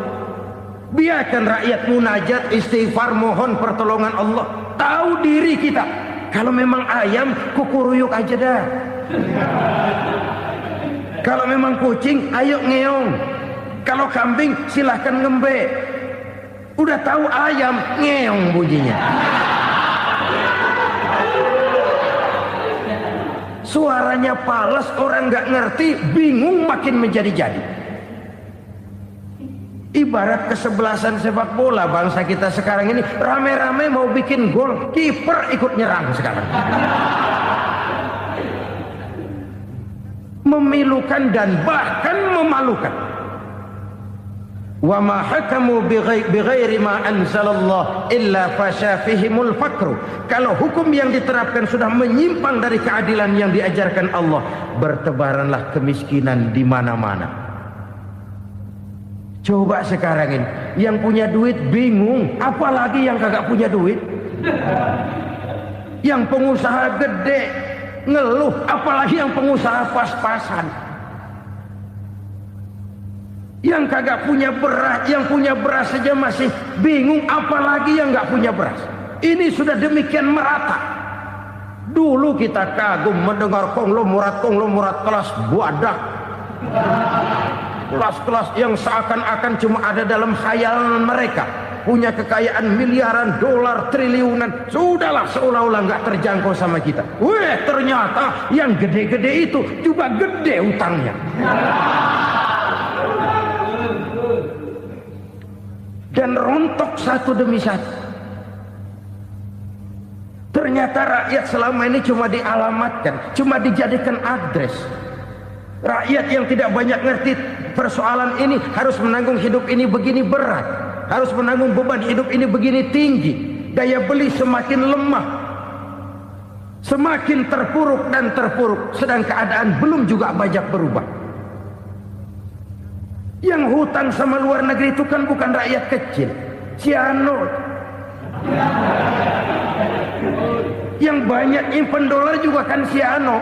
biarkan rakyat munajat, istighfar, mohon pertolongan Allah. Tahu diri kita. Kalau memang ayam, kukuruyuk aja dah. Kalau memang kucing, ayo ngeong. Kalau kambing, silahkan ngembe. Udah tahu ayam, ngeong bunyinya. Suaranya palas, orang nggak ngerti, bingung, makin menjadi-jadi. Ibarat kesebelasan sepak bola bangsa kita sekarang ini, rame-rame mau bikin gol, kiper ikut nyerang sekarang. Memilukan dan bahkan memalukan. Wa ma hakamu bighairi ma anzalallah illa fasha fihimul fakru. Kalau hukum yang diterapkan sudah menyimpang dari keadilan yang diajarkan Allah, bertebaranlah kemiskinan di mana-mana. Coba sekarang ini, yang punya duit bingung, apalagi yang kagak punya duit. Yang pengusaha gede ngeluh, apalagi yang pengusaha pas-pasan. Yang kagak punya beras, yang punya beras saja masih bingung, apalagi yang nggak punya beras. Ini sudah demikian merata. Dulu kita kagum mendengar konglomerat kelas buadak, kelas-kelas yang seakan-akan cuma ada dalam khayalan mereka, punya kekayaan miliaran dolar, triliunan. Sudahlah, seolah-olah nggak terjangkau sama kita. Weh, ternyata yang gede-gede itu juga gede utangnya. Dan rontok satu demi satu. Ternyata rakyat selama ini cuma dialamatkan, cuma dijadikan address. Rakyat yang tidak banyak ngerti persoalan ini harus menanggung hidup ini begini berat, harus menanggung beban hidup ini begini tinggi, daya beli semakin lemah, semakin terpuruk dan terpuruk, sedang keadaan belum juga banyak berubah. Yang hutang sama luar negeri itu kan bukan rakyat kecil, Ciano. Yang banyak nyimpen dolar juga kan Ciano.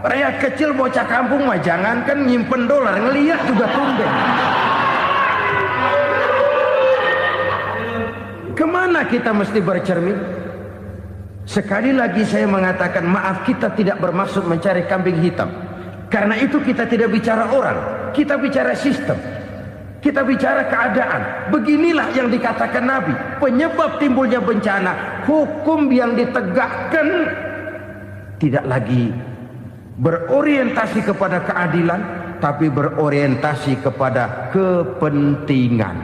Rakyat kecil bocah kampung mah jangankan nyimpen dolar, ngelihat juga tumben. Kemana kita mesti bercermin? Sekali lagi saya mengatakan maaf, kita tidak bermaksud mencari kambing hitam. Karena itu kita tidak bicara orang, kita bicara sistem, kita bicara keadaan. Beginilah yang dikatakan Nabi, penyebab timbulnya bencana, hukum yang ditegakkan tidak lagi berorientasi kepada keadilan, tapi berorientasi kepada kepentingan.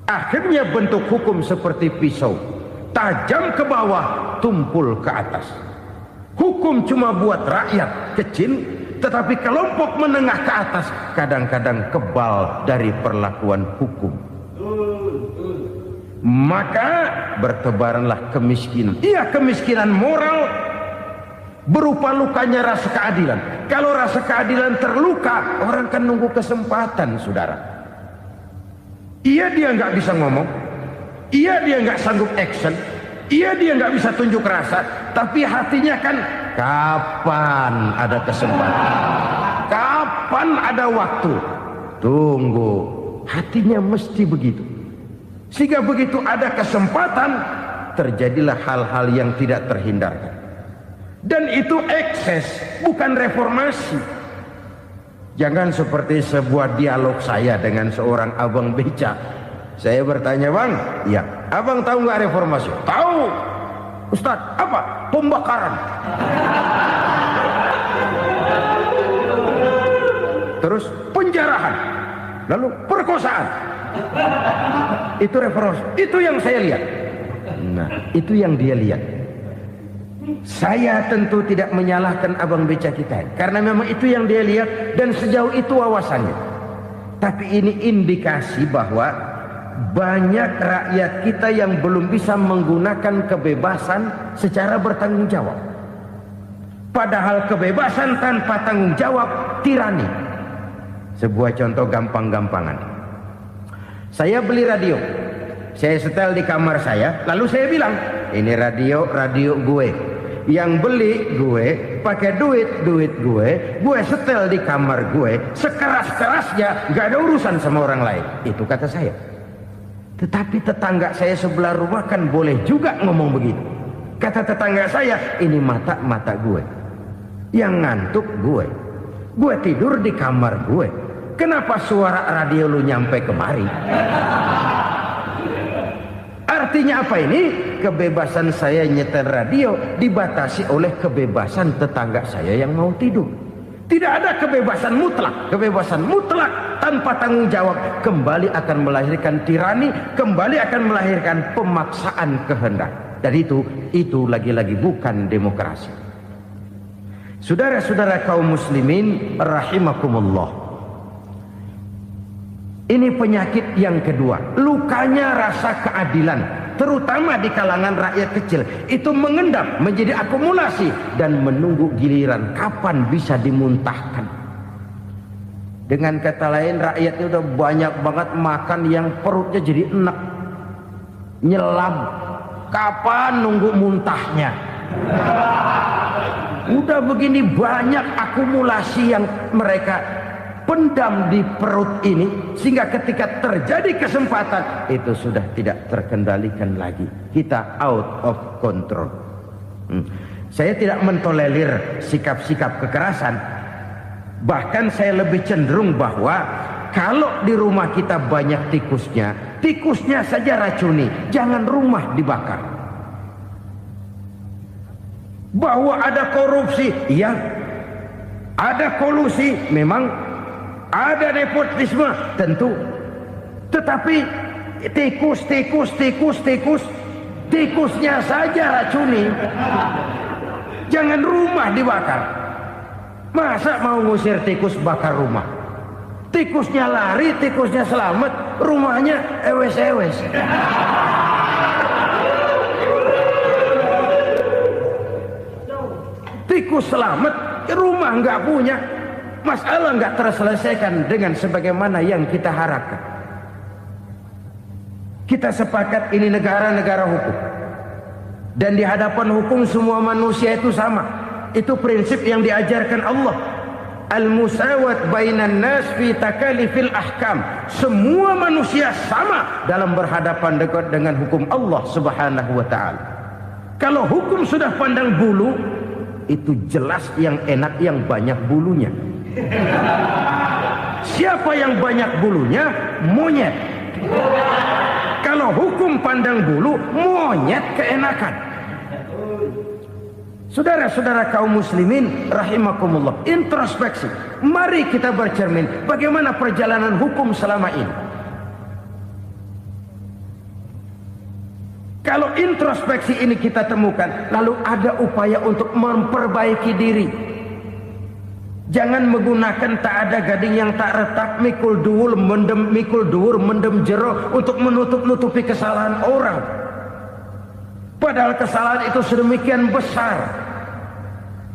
Akhirnya bentuk hukum seperti pisau, tajam ke bawah, tumpul ke atas. Hukum cuma buat rakyat kecil, tetapi kelompok menengah ke atas kadang-kadang kebal dari perlakuan hukum. Maka bertebaranlah kemiskinan. Iya, kemiskinan moral berupa lukanya rasa keadilan. Kalau rasa keadilan terluka, orang kan nunggu kesempatan, saudara. Iya, dia nggak bisa ngomong, iya dia nggak sanggup action, iya dia nggak bisa tunjuk rasa, tapi hatinya kan kapan ada kesempatan, kapan ada waktu, tunggu. Hatinya mesti begitu. Sehingga begitu ada kesempatan, terjadilah hal-hal yang tidak terhindarkan. Dan itu ekses, bukan reformasi. Jangan seperti sebuah dialog saya dengan seorang abang beca. Saya bertanya, bang, iya, abang tahu nggak reformasi? Tahu. Ustaz, apa? Pembakaran. Terus penjarahan. Lalu perkosaan. Itu reformasi. Itu yang saya lihat. Nah, itu yang dia lihat. Saya tentu tidak menyalahkan abang beca kita, karena memang itu yang dia lihat dan sejauh itu wawasannya. Tapi ini indikasi bahwa banyak rakyat kita yang belum bisa menggunakan kebebasan secara bertanggung jawab. Padahal kebebasan tanpa tanggung jawab tirani. Sebuah contoh gampang-gampangan. Saya beli radio, saya setel di kamar saya, lalu saya bilang, ini radio gue. Yang beli gue, pakai duit gue setel di kamar gue, sekeras-kerasnya, gak ada urusan sama orang lain. Itu kata saya. Tetapi tetangga saya sebelah rumah kan boleh juga ngomong begitu. Kata tetangga saya, ini mata gue, yang ngantuk gue tidur di kamar gue, kenapa suara radio lu nyampe kemari? Artinya apa ini? Kebebasan saya nyetel radio dibatasi oleh kebebasan tetangga saya yang mau tidur. Tidak ada kebebasan mutlak. Kebebasan mutlak tanpa tanggung jawab kembali akan melahirkan tirani, kembali akan melahirkan pemaksaan kehendak. Dan itu lagi-lagi bukan demokrasi. Saudara-saudara kaum muslimin rahimakumullah. Ini penyakit yang kedua, lukanya rasa keadilan, terutama di kalangan rakyat kecil. Itu mengendap menjadi akumulasi dan menunggu giliran kapan bisa dimuntahkan. Dengan kata lain, rakyatnya udah banyak banget makan yang perutnya jadi enak, nyelam. Kapan nunggu muntahnya? Udah begini banyak akumulasi yang mereka pendam di perut ini, sehingga ketika terjadi kesempatan itu sudah tidak terkendalikan lagi. Kita out of control. Saya tidak mentolerir sikap-sikap kekerasan. Bahkan saya lebih cenderung bahwa kalau di rumah kita banyak tikusnya saja racuni, jangan rumah dibakar. Bahwa ada korupsi, iya. Ada kolusi, memang. Ada nepotisme, tentu. Tetapi tikusnya saja racuni. Jangan rumah dibakar. Masa mau ngusir tikus bakar rumah? Tikusnya lari, tikusnya selamat, rumahnya ewes-ewes. Tikus selamat, rumah nggak punya. Masalah nggak terselesaikan dengan sebagaimana yang kita harapkan. Kita sepakat ini negara hukum, dan di hadapan hukum semua manusia itu sama. Itu prinsip yang diajarkan Allah. Al-musawat bainan nas fi takalifil ahkam. Semua manusia sama dalam berhadapan dekat dengan hukum Allah Subhanahu wa taala. Kalau hukum sudah pandang bulu, itu jelas yang enak yang banyak bulunya. Siapa yang banyak bulunya? Monyet. Kalau hukum pandang bulu, monyet keenakan. Saudara-saudara kaum muslimin rahimakumullah, introspeksi. Mari kita bercermin bagaimana perjalanan hukum selama ini. Kalau introspeksi ini kita temukan, lalu ada upaya untuk memperbaiki diri. Jangan menggunakan tak ada gading yang tak retak, mikul duwur mendem jero untuk menutup-nutupi kesalahan orang. Padahal kesalahan itu sedemikian besar.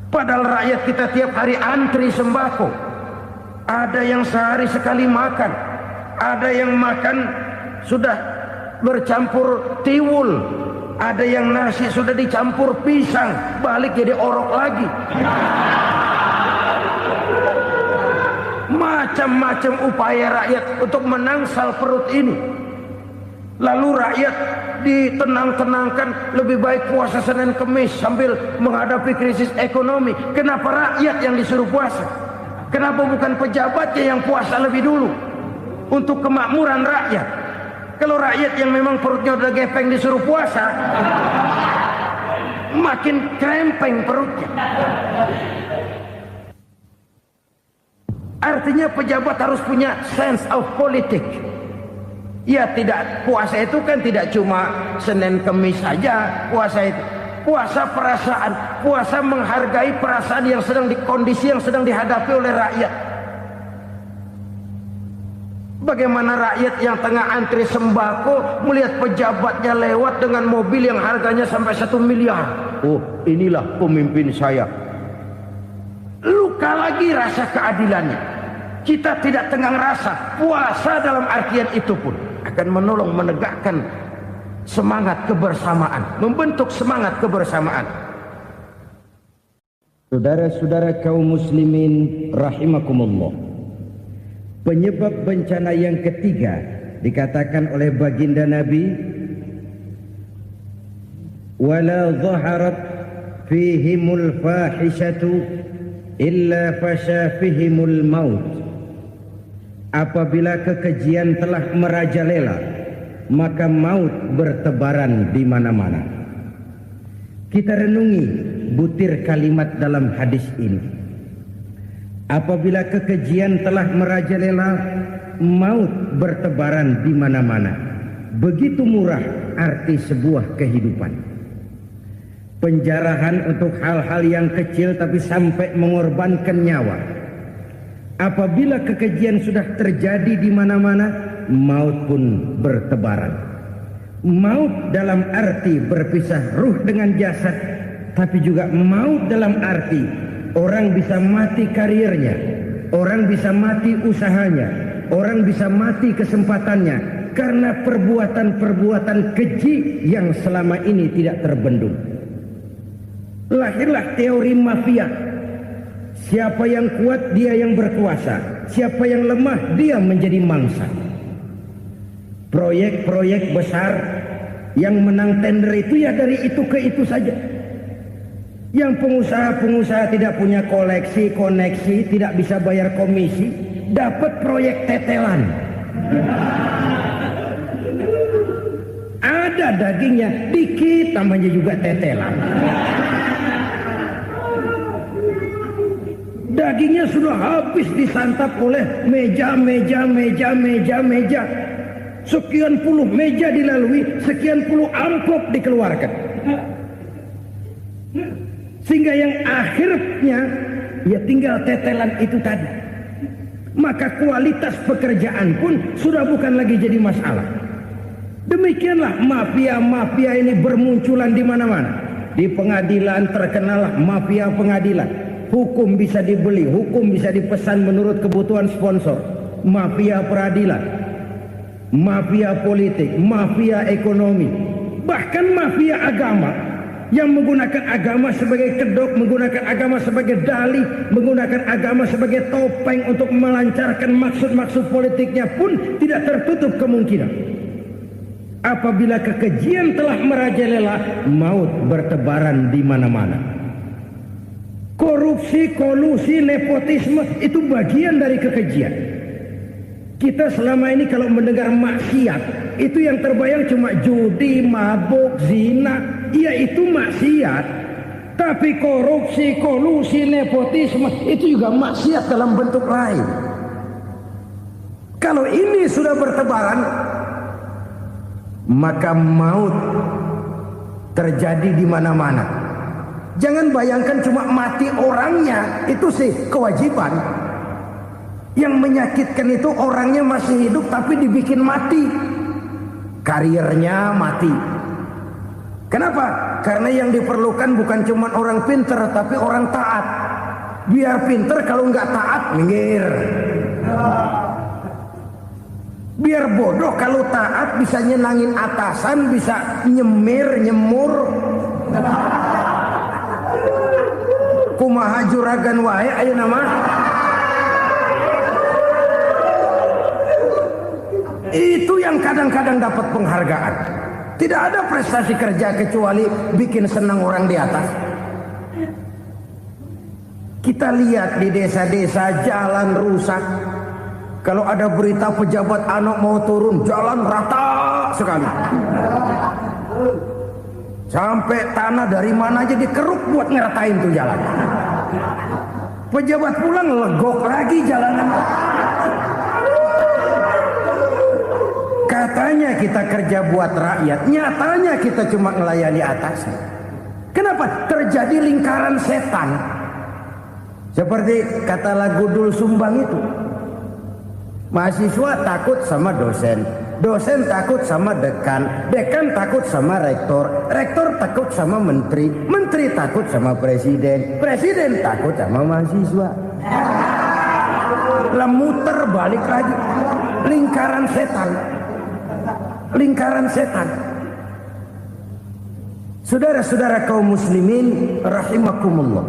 Padahal rakyat kita tiap hari antri sembako. Ada yang sehari sekali makan, ada yang makan sudah bercampur tiwul, ada yang nasi sudah dicampur pisang, balik jadi orok lagi. Macam-macam upaya rakyat untuk menangsal perut ini. Lalu rakyat ditenang-tenangkan, lebih baik puasa Senin Kemis sambil menghadapi krisis ekonomi. Kenapa rakyat yang disuruh puasa? Kenapa bukan pejabatnya yang puasa lebih dulu untuk kemakmuran rakyat? Kalau rakyat yang memang perutnya udah gepeng disuruh puasa, makin krempeng perutnya. Artinya pejabat harus punya sense of politik. Ya, tidak, puasa itu kan tidak cuma Senin Kemis saja. Puasa itu puasa perasaan, puasa menghargai perasaan yang sedang kondisi yang sedang dihadapi oleh rakyat. Bagaimana rakyat yang tengah antri sembako melihat pejabatnya lewat dengan mobil yang harganya sampai 1 miliar. Oh, inilah pemimpin saya. Luka lagi rasa keadilannya. Kita tidak tenggang rasa. Puasa dalam artian itu pun akan menolong menegakkan semangat kebersamaan, membentuk semangat kebersamaan. Saudara-saudara kaum muslimin rahimakumullah. Penyebab bencana yang ketiga dikatakan oleh baginda Nabi, wala zaharat fihimul fahishatu illa fasha fihimul maut. Apabila kekejian telah merajalela, maka maut bertebaran di mana-mana. Kita renungi butir kalimat dalam hadis ini. Apabila kekejian telah merajalela, maut bertebaran di mana-mana. Begitu murah arti sebuah kehidupan. Penjarahan untuk hal-hal yang kecil tapi sampai mengorbankan nyawa. Apabila kekejian sudah terjadi di mana-mana, maut pun bertebaran. Maut dalam arti berpisah ruh dengan jasad, tapi juga maut dalam arti orang bisa mati karirnya, orang bisa mati usahanya, orang bisa mati kesempatannya karena perbuatan-perbuatan keji yang selama ini tidak terbendung. Lahirlah teori mafia. Siapa yang kuat dia yang berkuasa, siapa yang lemah dia menjadi mangsa. Proyek-proyek besar yang menang tender itu ya dari itu ke itu saja. Yang pengusaha-pengusaha tidak punya koneksi, tidak bisa bayar komisi, dapat proyek tetelan. Ada dagingnya, dikit namanya juga tetelan. Dagingnya sudah habis disantap oleh meja. Sekian puluh meja dilalui, sekian puluh amplop dikeluarkan. Sehingga yang akhirnya ya tinggal tetelan itu tadi. Maka kualitas pekerjaan pun sudah bukan lagi jadi masalah. Demikianlah mafia-mafia ini bermunculan di mana-mana. Di pengadilan terkenallah mafia pengadilan. Hukum bisa dibeli, hukum bisa dipesan menurut kebutuhan sponsor. Mafia peradilan, mafia politik, mafia ekonomi, bahkan mafia agama. Yang menggunakan agama sebagai kedok, menggunakan agama sebagai dalih, menggunakan agama sebagai topeng untuk melancarkan maksud-maksud politiknya pun tidak tertutup kemungkinan. Apabila kekejian telah merajalela, maut bertebaran di mana-mana. Korupsi, kolusi, nepotisme itu bagian dari kekejian. Kita selama ini kalau mendengar maksiat, itu yang terbayang cuma judi, mabuk, zina. Iya itu maksiat. Tapi korupsi, kolusi, nepotisme itu juga maksiat dalam bentuk lain. Kalau ini sudah bertebaran, maka maut terjadi di mana-mana. Jangan bayangkan cuma mati orangnya, itu sih kewajiban. Yang menyakitkan itu orangnya masih hidup tapi dibikin mati. Karirnya mati. Kenapa? Karena yang diperlukan bukan cuma orang pinter tapi orang taat. Biar pinter, kalau nggak taat minggir. Biar bodoh, kalau taat bisa nyenangin atasan, bisa nyemur. Kumaha juragan wae ayo nama. Itu yang kadang-kadang dapat penghargaan. Tidak ada prestasi kerja kecuali bikin senang orang di atas. Kita lihat di desa-desa jalan rusak. Kalau ada berita pejabat anak mau turun, jalan rata sekali. Sampai tanah dari mana aja dikeruk buat ngeratain tuh jalan. Pejabat pulang legok lagi jalanan. Katanya kita kerja buat rakyat, nyatanya kita cuma melayani atasnya. Kenapa? Terjadi lingkaran setan. Seperti kata lagu Dul Sumbang itu. Mahasiswa takut sama dosen, dosen takut sama dekan, dekan takut sama rektor, rektor takut sama menteri, menteri takut sama presiden, presiden takut sama mahasiswa. Lah muter balik lagi, lingkaran setan, lingkaran setan. Saudara-saudara kaum muslimin rahimakumullah,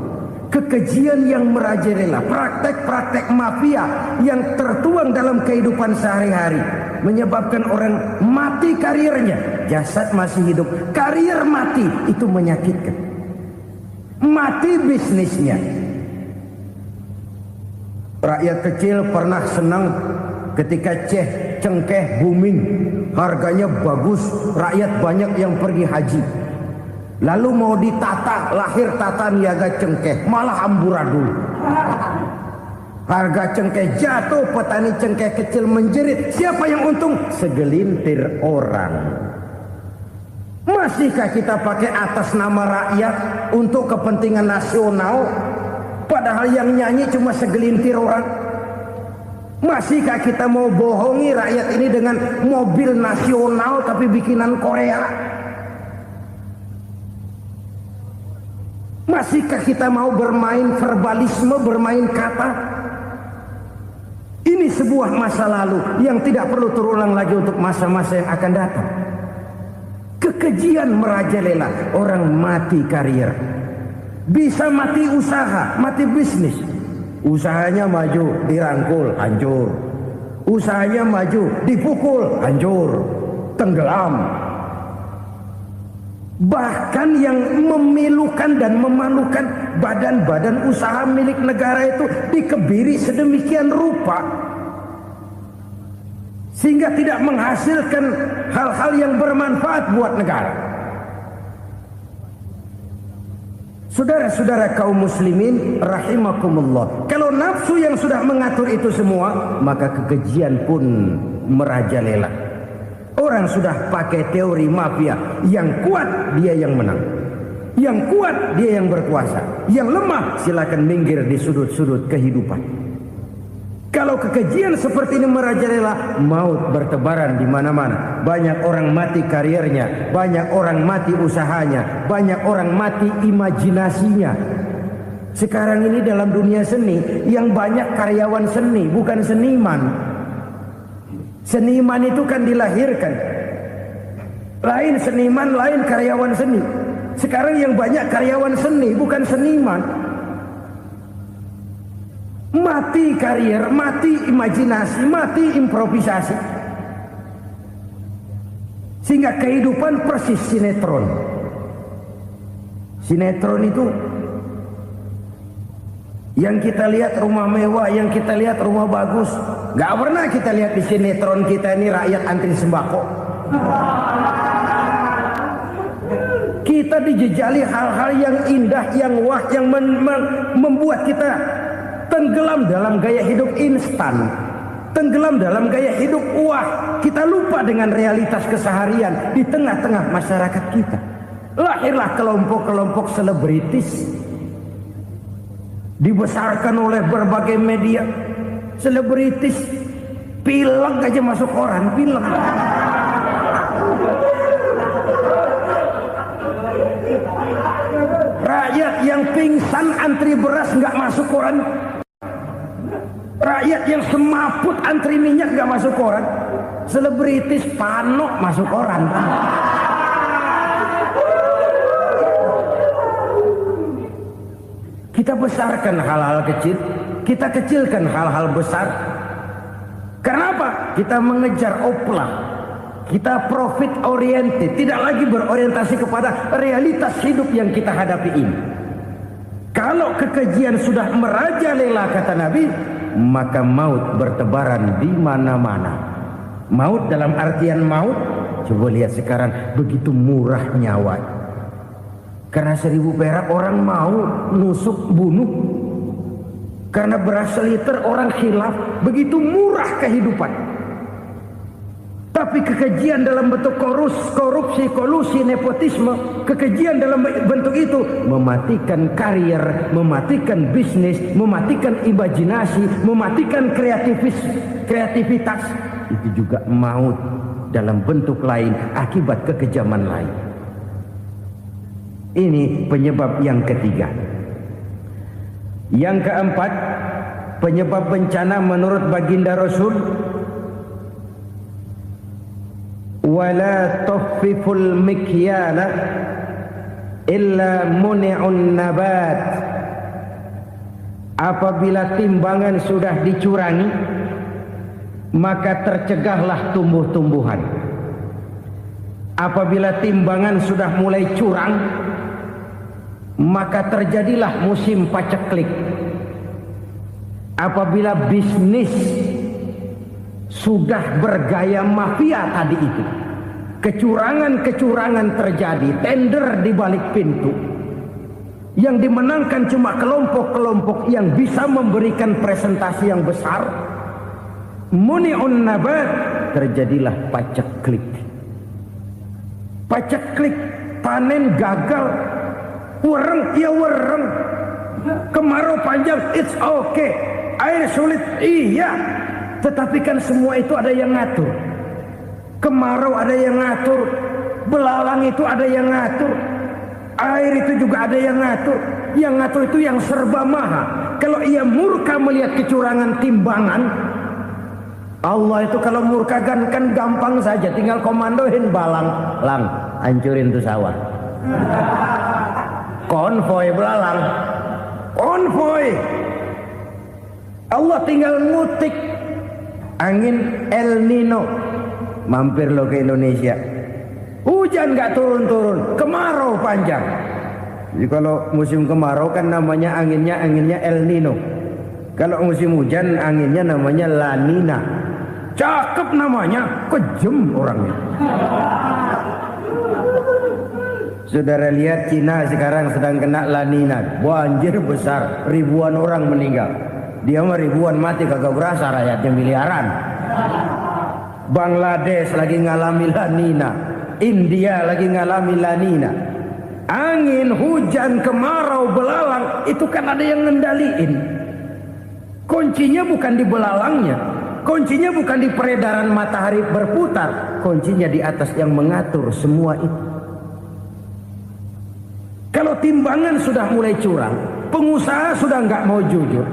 kekejian yang merajalela, praktek-praktek mafia yang tertuang dalam kehidupan sehari-hari menyebabkan orang mati karirnya, jasad masih hidup, karir mati, itu menyakitkan. Mati bisnisnya. Rakyat kecil pernah senang ketika cengkeh booming, harganya bagus, rakyat banyak yang pergi haji. Lalu mau ditata, lahir tata niaga cengkeh, malah amburadul. Harga cengkeh jatuh, petani cengkeh kecil menjerit. Siapa yang untung? Segelintir orang. Masihkah kita pakai atas nama rakyat untuk kepentingan nasional? Padahal yang nyanyi cuma segelintir orang. Masihkah kita mau bohongi rakyat ini dengan mobil nasional tapi bikinan Korea? Masihkah kita mau bermain verbalisme, bermain kata? Ini sebuah masa lalu yang tidak perlu terulang lagi untuk masa-masa yang akan datang. Kekejian merajalela, orang mati karir. Bisa mati usaha, mati bisnis. Usahanya maju, dirangkul, hancur. Usahanya maju, dipukul, hancur, tenggelam. Bahkan yang memilukan dan memalukan badan-badan usaha milik negara itu dikebiri sedemikian rupa sehingga tidak menghasilkan hal-hal yang bermanfaat buat negara. Saudara-saudara kaum muslimin rahimakumullah, kalau nafsu yang sudah mengatur itu semua, maka kekejian pun merajalela. Orang sudah pakai teori mafia, yang kuat dia yang menang, yang kuat dia yang berkuasa, yang lemah silakan minggir di sudut-sudut kehidupan. Kalau kekejian seperti ini merajalela, maut bertebaran di mana-mana. Banyak orang mati karirnya, banyak orang mati usahanya, banyak orang mati imajinasinya. Sekarang ini dalam dunia seni yang banyak karyawan seni, bukan seniman. Seniman itu kan dilahirkan, lain seniman, lain karyawan seni. Sekarang yang banyak karyawan seni, bukan seniman. Mati karir, mati imajinasi, mati improvisasi. Sehingga kehidupan persis sinetron. Sinetron itu yang kita lihat rumah mewah, yang kita lihat rumah bagus. Gak pernah kita lihat di sinetron kita ini rakyat antri sembako. Kita dijejali hal-hal yang indah, yang wah, yang membuat kita tenggelam dalam gaya hidup instan, tenggelam dalam gaya hidup wah. Kita lupa dengan realitas keseharian di tengah-tengah masyarakat kita. Lahirlah kelompok-kelompok selebritis, dibesarkan oleh berbagai media. Selebritis pilek aja masuk koran, pilek. Rakyat yang pingsan antri beras nggak masuk koran. Rakyat yang semaput antri minyak nggak masuk koran. Selebritis panok masuk koran. Kita besarkan hal-hal kecil, kita kecilkan hal-hal besar. Kenapa? Kita mengejar oplah, kita profit oriented, tidak lagi berorientasi kepada realitas hidup yang kita hadapi ini. Kalau kekejian sudah merajalela, kata Nabi, maka maut bertebaran di mana-mana. Maut dalam artian maut, coba lihat sekarang begitu murah nyawa. Karena 1000 perak orang mau nusuk bunuh. Karena beras seliter orang khilaf. Begitu murah kehidupan. Tapi kekejian dalam bentuk korupsi, kolusi, nepotisme, kekejian dalam bentuk itu mematikan karier, mematikan bisnis, mematikan imajinasi, mematikan kreativitas. Itu juga maut dalam bentuk lain akibat kekejaman lain. Ini penyebab yang ketiga. Yang keempat, penyebab bencana menurut baginda Rasul, wala tuffiful mikyala illa muni'un nabat. Apabila timbangan sudah dicurangi, maka tercegahlah tumbuh-tumbuhan. Apabila timbangan sudah mulai curang, maka terjadilah musim paceklik. Apabila bisnis sudah bergaya mafia tadi itu, kecurangan-kecurangan terjadi, tender di balik pintu, yang dimenangkan cuma kelompok-kelompok yang bisa memberikan presentasi yang besar, muni'un nabat, terjadilah paceklik. Paceklik, panen gagal, wereng ya wereng, kemarau panjang it's okay, air sulit iya, tetapi kan semua itu ada yang ngatur. Kemarau ada yang ngatur, belalang itu ada yang ngatur, air itu juga ada yang ngatur. Yang ngatur itu yang serba maha. Kalau ia murka melihat kecurangan timbangan, Allah itu kalau murka kan gampang saja, tinggal komandoin balang, lang, hancurin tuh sawah. Konvoy belalang, konvoy. Allah tinggal ngutik angin El Nino, mampir lo ke Indonesia. Hujan nggak turun-turun, kemarau panjang. Jadi kalau musim kemarau kan namanya anginnya El Nino. Kalau musim hujan anginnya namanya La Nina. Cakep namanya, kejem orangnya. Saudara lihat Cina sekarang sedang kena La Nina, banjir besar, ribuan orang meninggal. Dia mah ribuan mati kagak berasa, rakyatnya miliaran. Bangladesh lagi ngalami La Nina, India lagi ngalami La Nina. Angin, hujan, kemarau, belalang, itu kan ada yang ngendaliin. Kuncinya bukan di belalangnya, kuncinya bukan di peredaran matahari berputar, kuncinya di atas yang mengatur semua itu. Kalau timbangan sudah mulai curang, pengusaha sudah nggak mau jujur,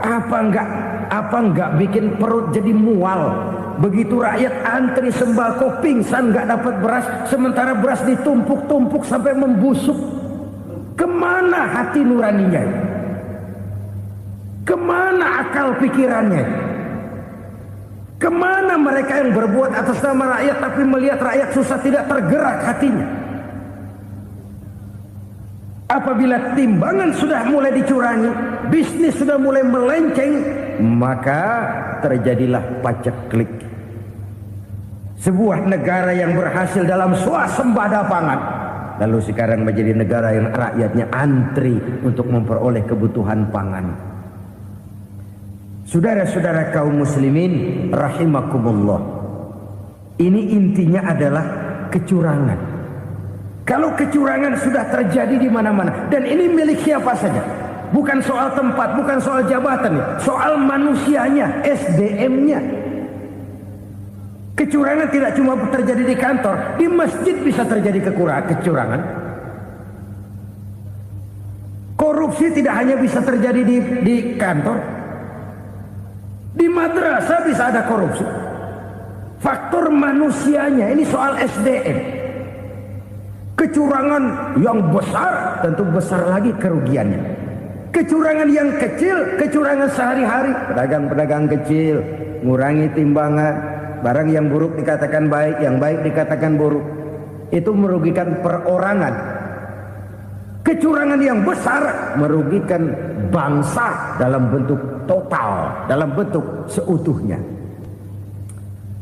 apa nggak bikin perut jadi mual. Begitu rakyat antri sembako pingsan nggak dapat beras, sementara beras ditumpuk-tumpuk sampai membusuk. Kemana hati nuraninya? Kemana akal pikirannya? Kemana mereka yang berbuat atas nama rakyat tapi melihat rakyat susah tidak tergerak hatinya? Apabila timbangan sudah mulai dicurangi, bisnis sudah mulai melenceng, maka terjadilah paceklik. Sebuah negara yang berhasil dalam swasembada pangan, lalu sekarang menjadi negara yang rakyatnya antri untuk memperoleh kebutuhan pangan. Saudara-saudara kaum muslimin rahimakumullah, ini intinya adalah kecurangan. Kalau kecurangan sudah terjadi di mana-mana, dan ini milik siapa saja, bukan soal tempat, bukan soal jabatan, soal manusianya, SDM-nya. Kecurangan tidak cuma terjadi di kantor, di masjid bisa terjadi kecurangan. Korupsi tidak hanya bisa terjadi di kantor, di madrasah bisa ada korupsi. Faktor manusianya, ini soal SDM. Kecurangan yang besar tentu besar lagi kerugiannya. Kecurangan yang kecil, kecurangan sehari-hari, pedagang-pedagang kecil ngurangi timbangan, barang yang buruk dikatakan baik, yang baik dikatakan buruk, itu merugikan perorangan. Kecurangan yang besar merugikan bangsa dalam bentuk total, dalam bentuk seutuhnya.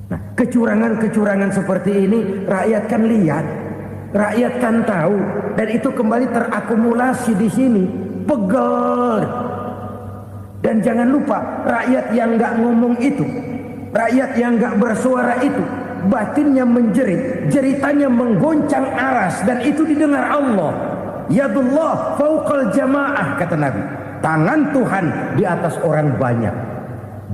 Nah, kecurangan-kecurangan seperti ini rakyat kan lihat, rakyat kan tahu, dan itu kembali terakumulasi di sini, pegel. Dan jangan lupa, rakyat yang nggak ngomong itu, Rakyat yang gak bersuara itu batinnya menjerit, jeritannya menggoncang aras, dan itu didengar Allah. Yadullah fauqal jamaah, kata Nabi. Tangan Tuhan di atas orang banyak.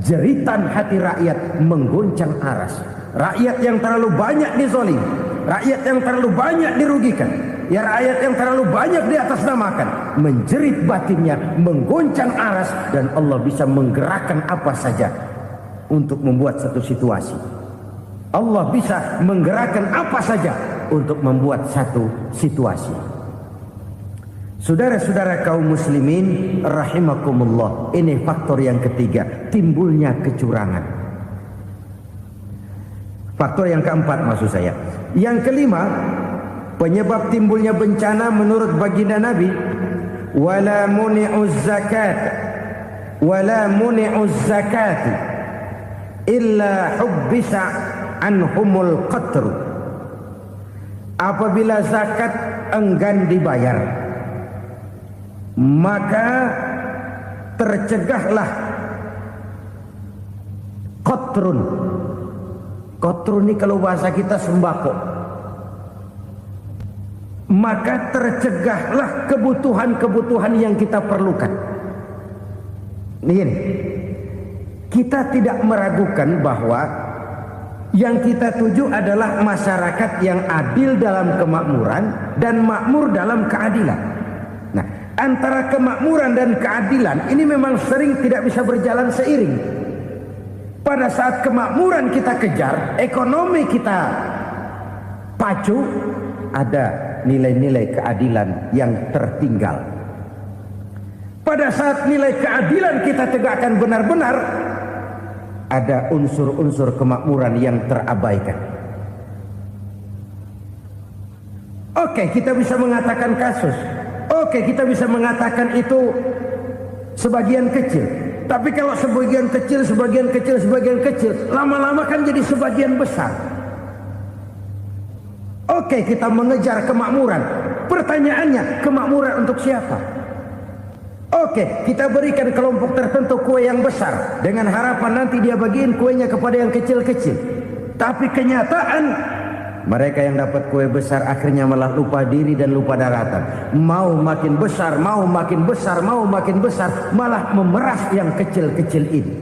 Jeritan hati rakyat menggoncang aras. Rakyat yang terlalu banyak dizolim, rakyat yang terlalu banyak dirugikan, ya rakyat yang terlalu banyak di atas namakan, menjerit batinnya, menggoncang aras, dan Allah bisa menggerakkan apa saja untuk membuat satu situasi. Allah bisa menggerakkan apa saja untuk membuat satu situasi. Saudara-saudara kaum muslimin rahimakumullah, ini faktor yang ketiga, timbulnya kecurangan. Faktor yang keempat maksud saya. Yang kelima, penyebab timbulnya bencana menurut baginda Nabi, wala muni'uz zakat wala muni'uz zakat illa hubbisa anhumul qatr. Apabila zakat enggan dibayar, maka tercegahlah qatrun. Qatrun ini kalau bahasa kita sembako. Maka tercegahlah kebutuhan-kebutuhan yang kita perlukan. Ini, kita tidak meragukan bahwa yang kita tuju adalah masyarakat yang adil dalam kemakmuran dan makmur dalam keadilan. Nah, antara kemakmuran dan keadilan ini memang sering tidak bisa berjalan seiring. Pada saat kemakmuran kita kejar, ekonomi kita pacu, ada nilai-nilai keadilan yang tertinggal. Pada saat nilai keadilan kita tegakkan benar-benar, ada unsur-unsur kemakmuran yang terabaikan. Oke, kita bisa mengatakan kasus. Oke, kita bisa mengatakan itu sebagian kecil. Tapi kalau sebagian kecil, lama-lama kan jadi sebagian besar. Oke, kita mengejar kemakmuran. Pertanyaannya, kemakmuran untuk siapa? Oke, kita berikan kelompok tertentu kue yang besar dengan harapan nanti dia bagiin kuenya kepada yang kecil-kecil. Tapi kenyataan, mereka yang dapat kue besar akhirnya malah lupa diri dan lupa daratan. Mau makin besar, malah memeras yang kecil-kecil ini.